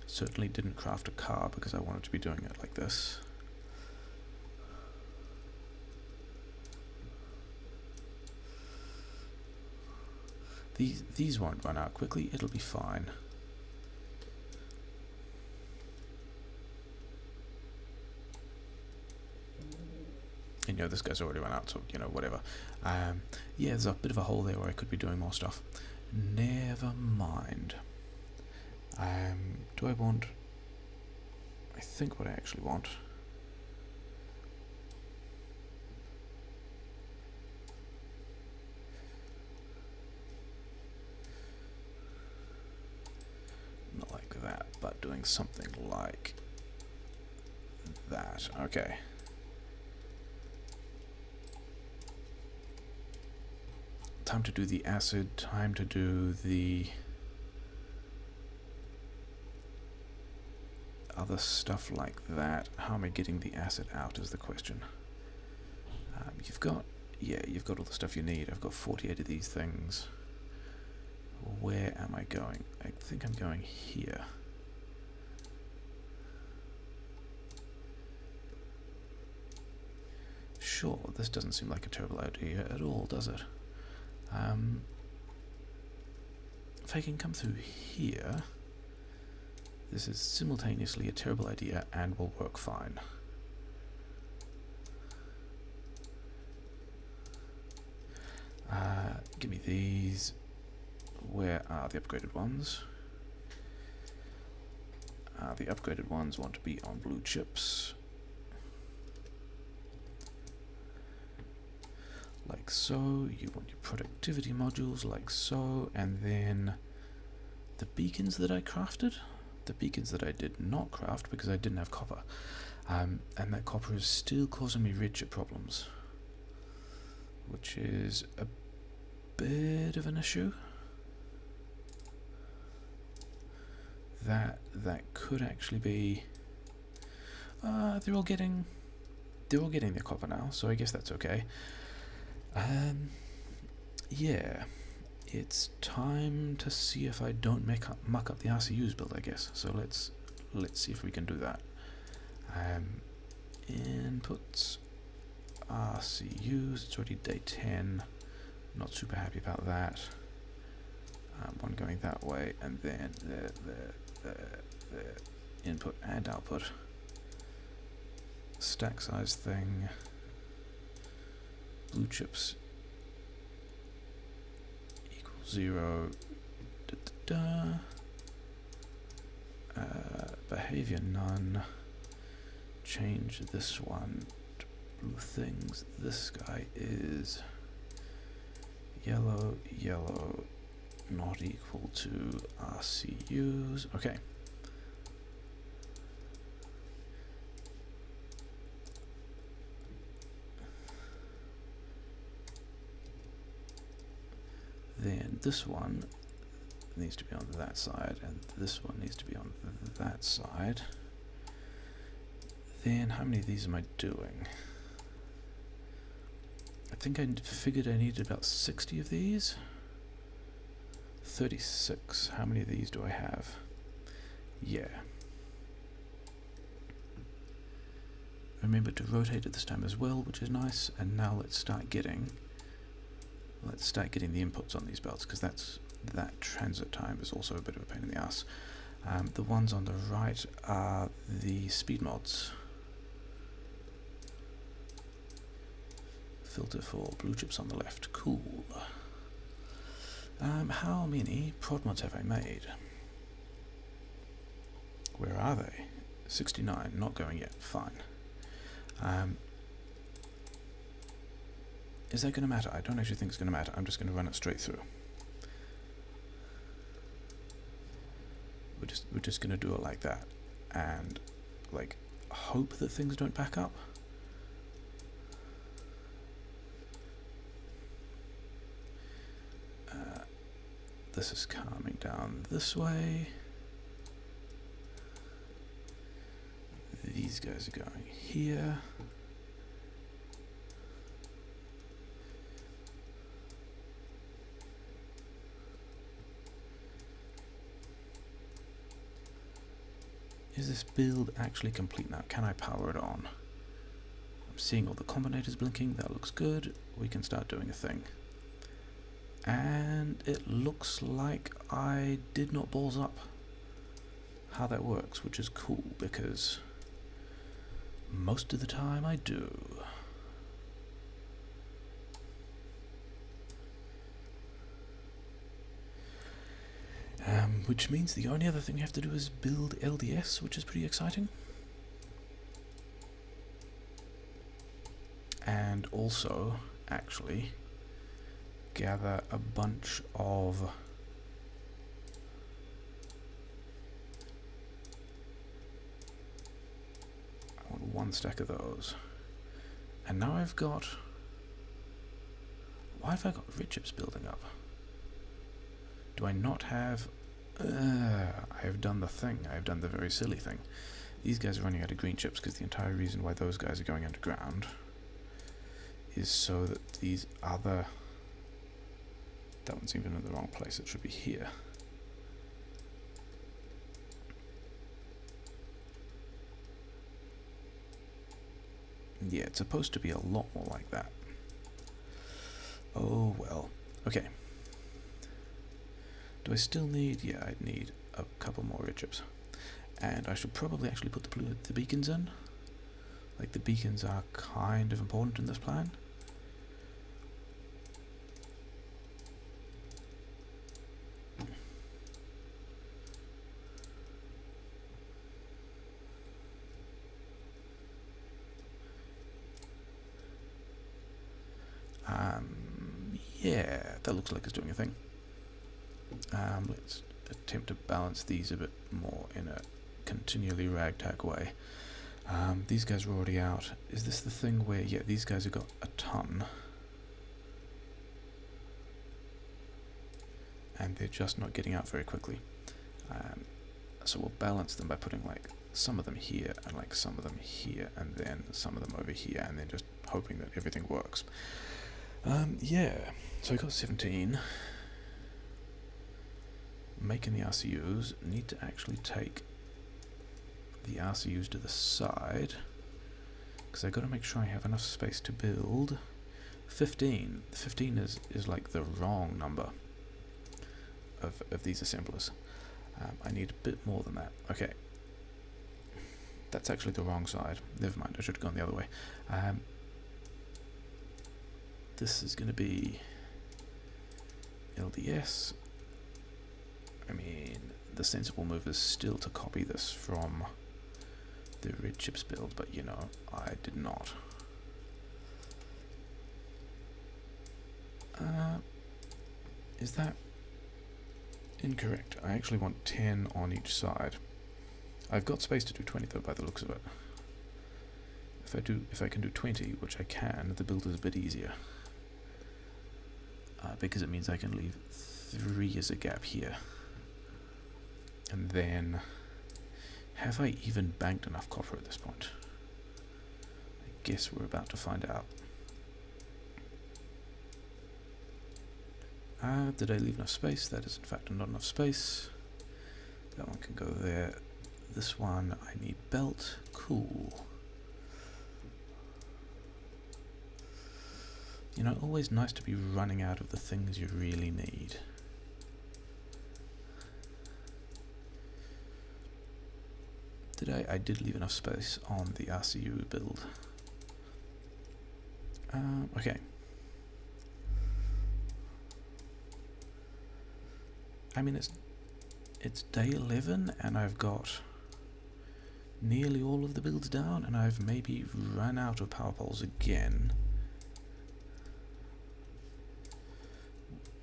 Certainly didn't craft a car because I wanted to be doing it like this. These won't run out quickly, it'll be fine. And you know, this guy's already run out, so you know, whatever. Yeah, there's a bit of a hole there where I could be doing more stuff. Never mind. Do I want... I think what I actually want... not like that, but doing something like that. Okay. Time to do the acid, time to do the other stuff like that. How am I getting the acid out is the question. You've got all the stuff you need. I've got 48 of these things. Where am I going? I think I'm going here. Sure, this doesn't seem like a terrible idea at all, does it? If I can come through here, this is simultaneously a terrible idea and will work fine. Give me these. Where are the upgraded ones? The upgraded ones want to be on blue chips. Like so. You want your productivity modules like so, and then the beacons that I crafted, the beacons that I did not craft because I didn't have copper, and that copper is still causing me red chip problems, which is a bit of an issue. That could actually be. They're all getting their copper now, so I guess that's okay. Yeah, it's time to see if I don't muck up the RCUs build, I guess. So let's see if we can do that. Inputs, RCUs, it's already day 10. Not super happy about that. One going that way, and then the input and output. Stack size thing. Blue chips equals 0. Behavior none. Change this one to blue things. This guy is yellow, yellow, not equal to RCUs. Okay. Then this one needs to be on that side, and this one needs to be on that side. Then how many of these am I doing? I think I figured I needed about 60 of these. 36. How many of these do I have? Yeah. Remember to rotate it this time as well, which is nice. And now let's start getting the inputs on these belts, because that transit time is also a bit of a pain in the ass. The ones on the right are the speed mods. Filter for blue chips on the left. Cool. How many prod mods have I made? Where are they? 69, not going yet, fine. Is that going to matter? I don't actually think it's going to matter. I'm just going to run it straight through. We're just going to do it like that, and like hope that things don't back up. This is coming down this way. These guys are going here. Is this build actually complete now? Can I power it on? I'm seeing all the combinators blinking. That looks good. We can start doing a thing. And it looks like I did not balls up how that works, which is cool because most of the time I do. Which means the only other thing we have to do is build LDS, which is pretty exciting. And also, actually, gather a bunch of I want one stack of those. And now I've got, why have I got red chips building up? Do I not have, I have done the thing, I have done the very silly thing. These guys are running out of green chips because the entire reason why those guys are going underground is so that these other, that one's even in the wrong place, it should be here. Yeah, it's supposed to be a lot more like that. Oh well. Okay. Do I still need, yeah, I'd need a couple more red chips. And I should probably actually put the beacons in. Like, the beacons are kind of important in this plan. Yeah, that looks like it's doing a thing. Let's attempt to balance these a bit more in a continually ragtag way. These guys are already out. Is this the thing where, yeah, these guys have got a ton. And they're just not getting out very quickly. So we'll balance them by putting like some of them here and like some of them here and then some of them over here and then just hoping that everything works. Yeah, so I got 17. Making the RCUs, need to actually take the RCUs to the side because I got to make sure I have enough space to build 15. 15 is like the wrong number of these assemblers. I need a bit more than that. Okay, that's actually the wrong side. Never mind, I should have gone the other way. This is going to be LDS. I mean, the sensible move is still to copy this from the red chips build, but you know, I did not. Is that incorrect? I actually want 10 on each side. I've got space to do 20 though, by the looks of it. If I can do 20, which I can, the build is a bit easier. Because it means I can leave 3 as a gap here. And then, have I even banked enough copper at this point? I guess we're about to find out. Did I leave enough space? That is in fact not enough space. That one can go there. This one, I need belt. Cool. You know, always nice to be running out of the things you really need. I did leave enough space on the RCU build. Okay. I mean, it's day 11 and I've got nearly all of the builds down, and I've maybe run out of power poles again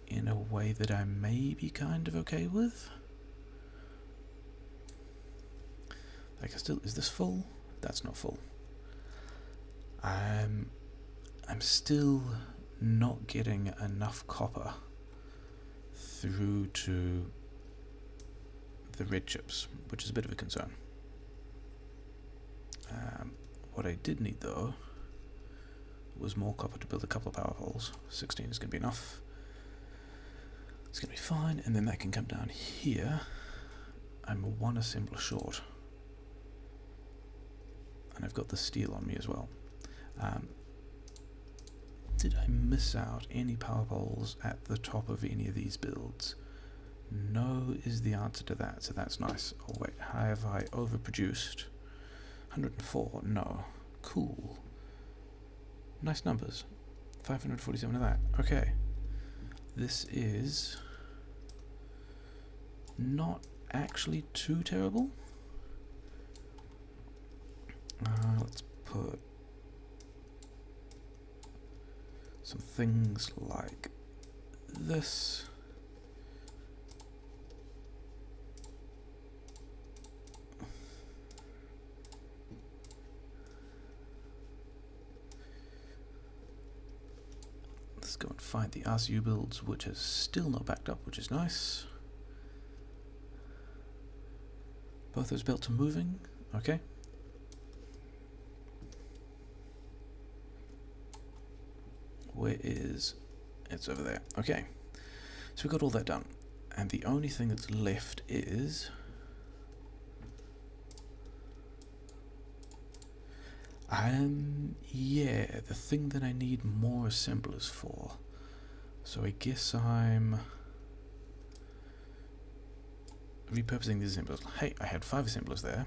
in a way that I may be kind of okay with. Like, is this full? That's not full. I'm still not getting enough copper through to the red chips, which is a bit of a concern. What I did need though was more copper to build a couple of power poles. 16 is going to be enough. It's going to be fine, and then that can come down here. I'm one assembler short. And I've got the steel on me as well. Did I miss out any power poles at the top of any of these builds? No is the answer to that, so that's nice. Oh wait, have I overproduced? 104, no. Cool. Nice numbers. 547 of that. Okay. This is not actually too terrible. Let's put some things like this. Let's go and find the RCU builds, which is still not backed up, which is nice. Both those belts are moving. Okay. Where is... It's over there. Okay. So we got all that done. And the only thing that's left is... yeah, the thing that I need more assemblers for. So I guess I'm repurposing these assemblers. Hey, I had 5 assemblers there.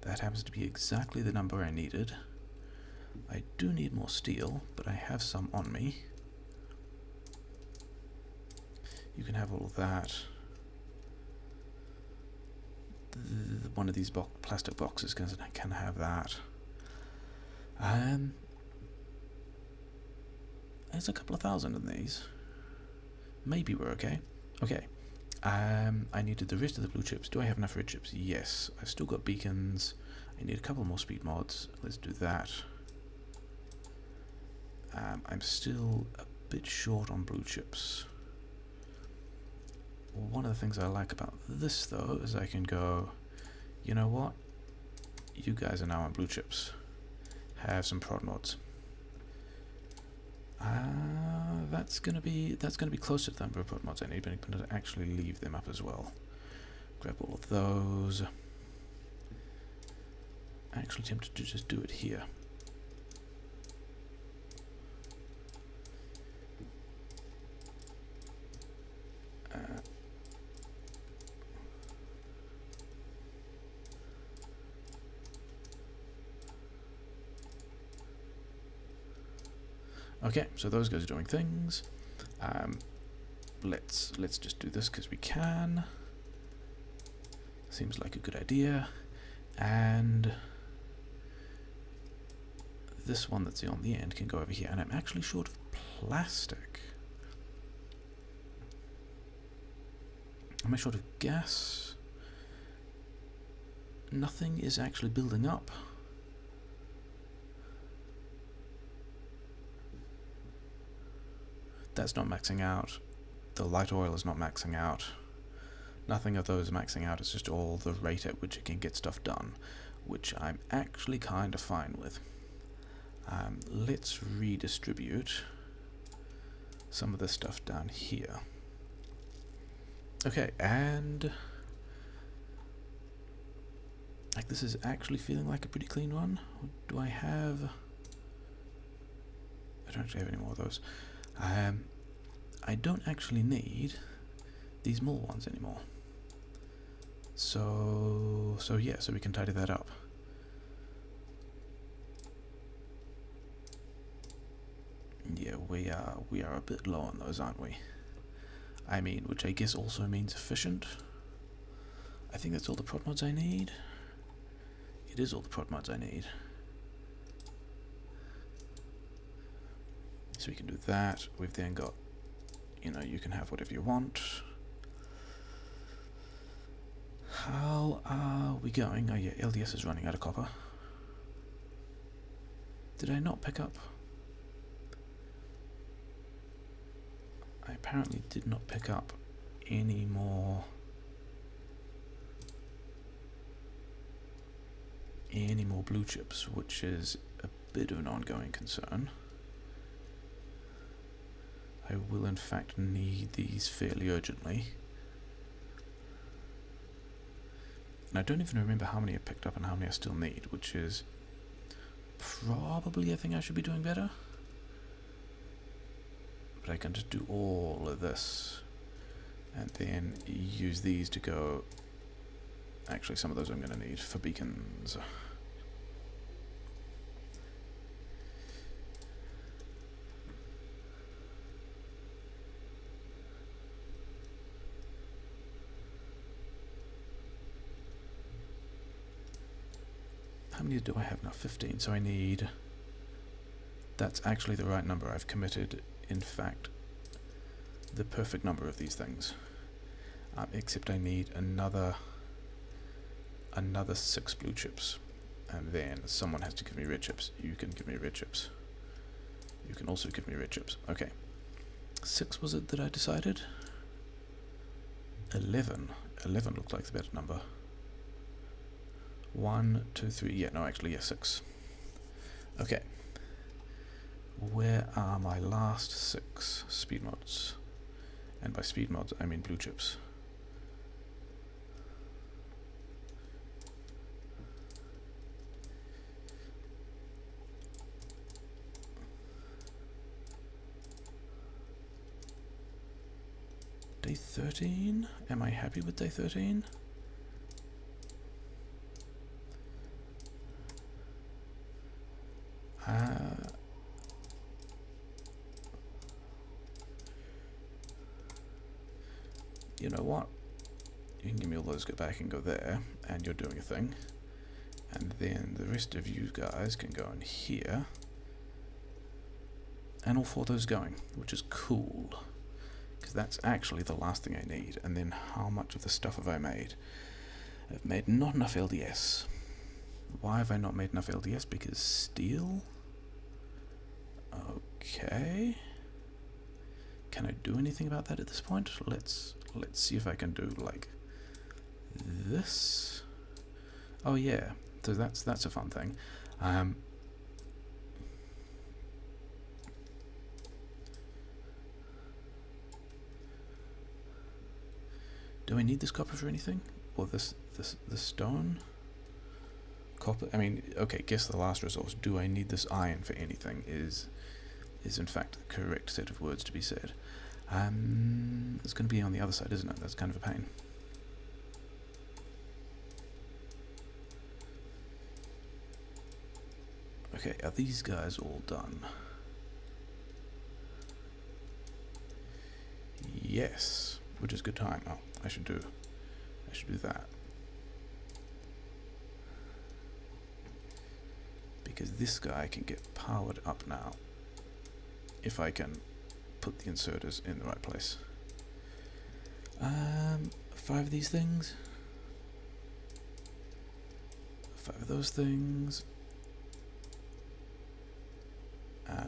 That happens to be exactly the number I needed. I do need more steel, but I have some on me. You can have all of that. One of these plastic boxes can have that. There's a couple of thousand in these. Maybe we're okay. Okay. I needed the rest of the blue chips. Do I have enough red chips? Yes. I've still got beacons. I need a couple more speed mods. Let's do that. I'm still a bit short on blue chips. One of the things I like about this though is I can go, you know what? You guys are now on blue chips. Have some prod mods. That's gonna be closer to the number of prod mods I need, but I'm gonna actually leave them up as well. Grab all of those. Actually tempted to just do it here. Okay, so those guys are doing things. Let's just do this because we can. Seems like a good idea. And this one that's on the end can go over here. And I'm actually short of plastic. Am I short of gas? Nothing is actually building up. That's not maxing out. The light oil is not maxing out. Nothing of those maxing out. It's just all the rate at which it can get stuff done, which I'm actually kind of fine with. Let's redistribute some of this stuff down here. Okay, and like this is actually feeling like a pretty clean run. Do I have... I don't actually have any more of those. I don't actually need these more ones anymore. So yeah, so we can tidy that up. Yeah, we are a bit low on those, aren't we? I mean, which I guess also means efficient. I think that's all the prod mods I need. It is all the prod mods I need. So we can do that. We've then got, you know, you can have whatever you want. How are we going? Oh yeah, LDS is running out of copper. Did I not pick up? I apparently did not pick up any more blue chips, which is a bit of an ongoing concern. I will in fact need these fairly urgently. And I don't even remember how many I picked up and how many I still need, which is probably a thing I should be doing better. But I can just do all of this and then use these to go. Actually, some of those I'm going to need for beacons. How many do I have now? 15. So I need... That's actually the right number. I've committed, in fact, the perfect number of these things. Except I need another 6 blue chips. And then someone has to give me red chips. You can give me red chips. You can also give me red chips. Okay. 6 was it that I decided? 11. 11 looked like the better number. 1, 2, 3, yeah, no, actually, yeah, 6. Okay. Where are my last 6 speed mods? And by speed mods, I mean blue chips. Day 13? Am I happy with day 13? You know what? You can give me all those, go back and go there, and you're doing a thing. And then the rest of you guys can go in here. And all 4 of those going, which is cool. Because that's actually the last thing I need. And then how much of the stuff have I made? I've made not enough LDS. Why have I not made enough LDS? Because steel? Okay. Can I do anything about that at this point? Let's see if I can do like this. Oh yeah, so that's a fun thing. Do I need this copper for anything? Or this stone? Copper, I mean, okay, guess the last resource. Do I need this iron for anything is in fact the correct set of words to be said. It's going to be on the other side, isn't it? That's kind of a pain. Okay, are these guys all done? Yes, which is good time. Oh, I should do that. Because this guy can get powered up now if I can put the inserters in the right place. 5 of these things. 5 of those things.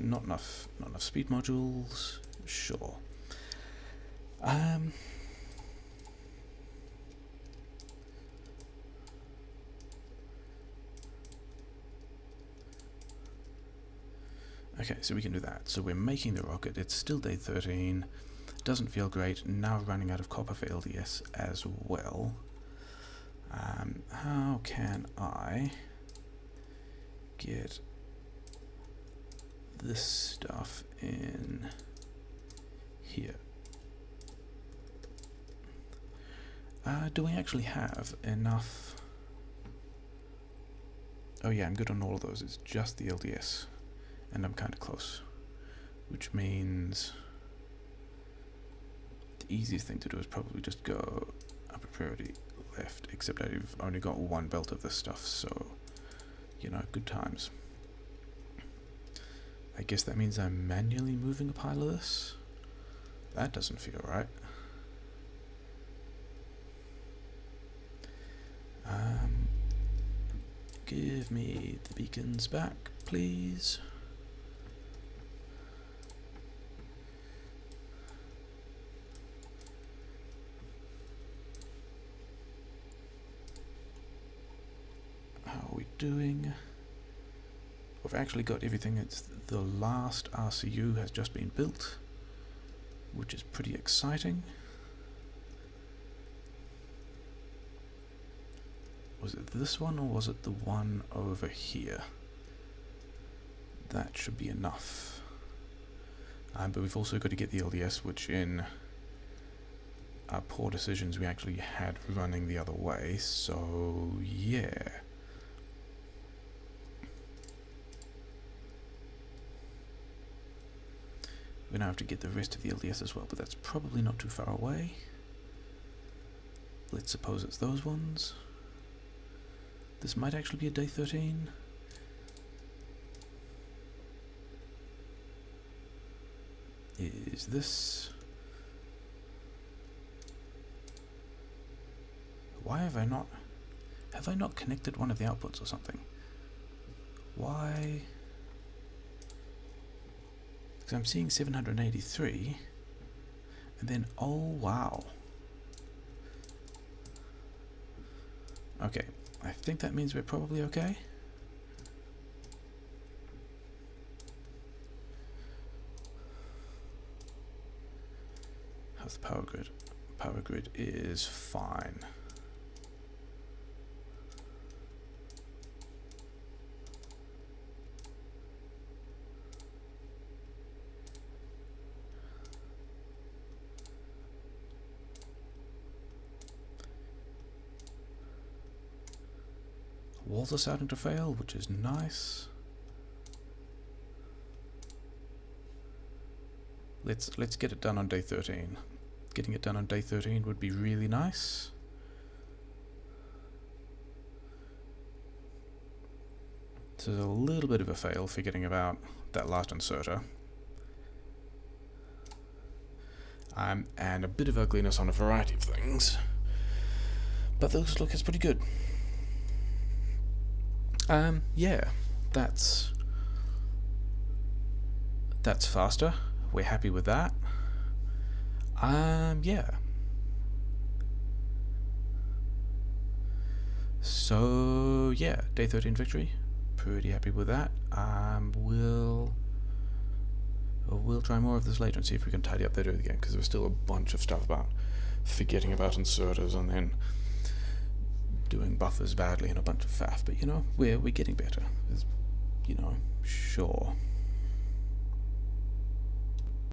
Not enough speed modules. Sure. Okay, so we can do that. So we're making the rocket. It's still day 13. Doesn't feel great. Now running out of copper for LDS as well. How can I get this stuff in here? Do we actually have enough? Oh yeah, I'm good on all of those. It's just the LDS. And I'm kind of close. Which means the easiest thing to do is probably just go upper priority left, except I've only got one belt of this stuff, so, you know, good times. I guess that means I'm manually moving a pile of this? That doesn't feel right. Give me the beacons back, please. How are we doing? We've actually got everything. It's the last RCU has just been built, which is pretty exciting. Was it this one, or was it the one over here? That should be enough. But we've also got to get the LDS, which in our poor decisions we actually had running the other way, so yeah. We're going to have to get the rest of the LDS as well, but that's probably not too far away. Let's suppose it's those ones. This might actually be a day 13. Is this... Why have I not... Have I not connected one of the outputs or something? Why... Because I'm seeing 783, and then, oh wow. Okay, I think that means we're probably okay. How's the power grid? Power grid is fine. Walls are starting to fail, which is nice. Let's get it done on day 13. Getting it done on day 13 would be really nice. So there's a little bit of a fail forgetting about that last inserter. And a bit of ugliness on a variety of things. But the look is pretty good. Yeah, that's faster. We're happy with that. Yeah. So yeah, day 13 victory. Pretty happy with that. We'll try more of this later and see if we can tidy up that early game, because there's still a bunch of stuff about forgetting about inserters and then doing buffers badly and a bunch of faff, but you know, we're getting better, you know, sure.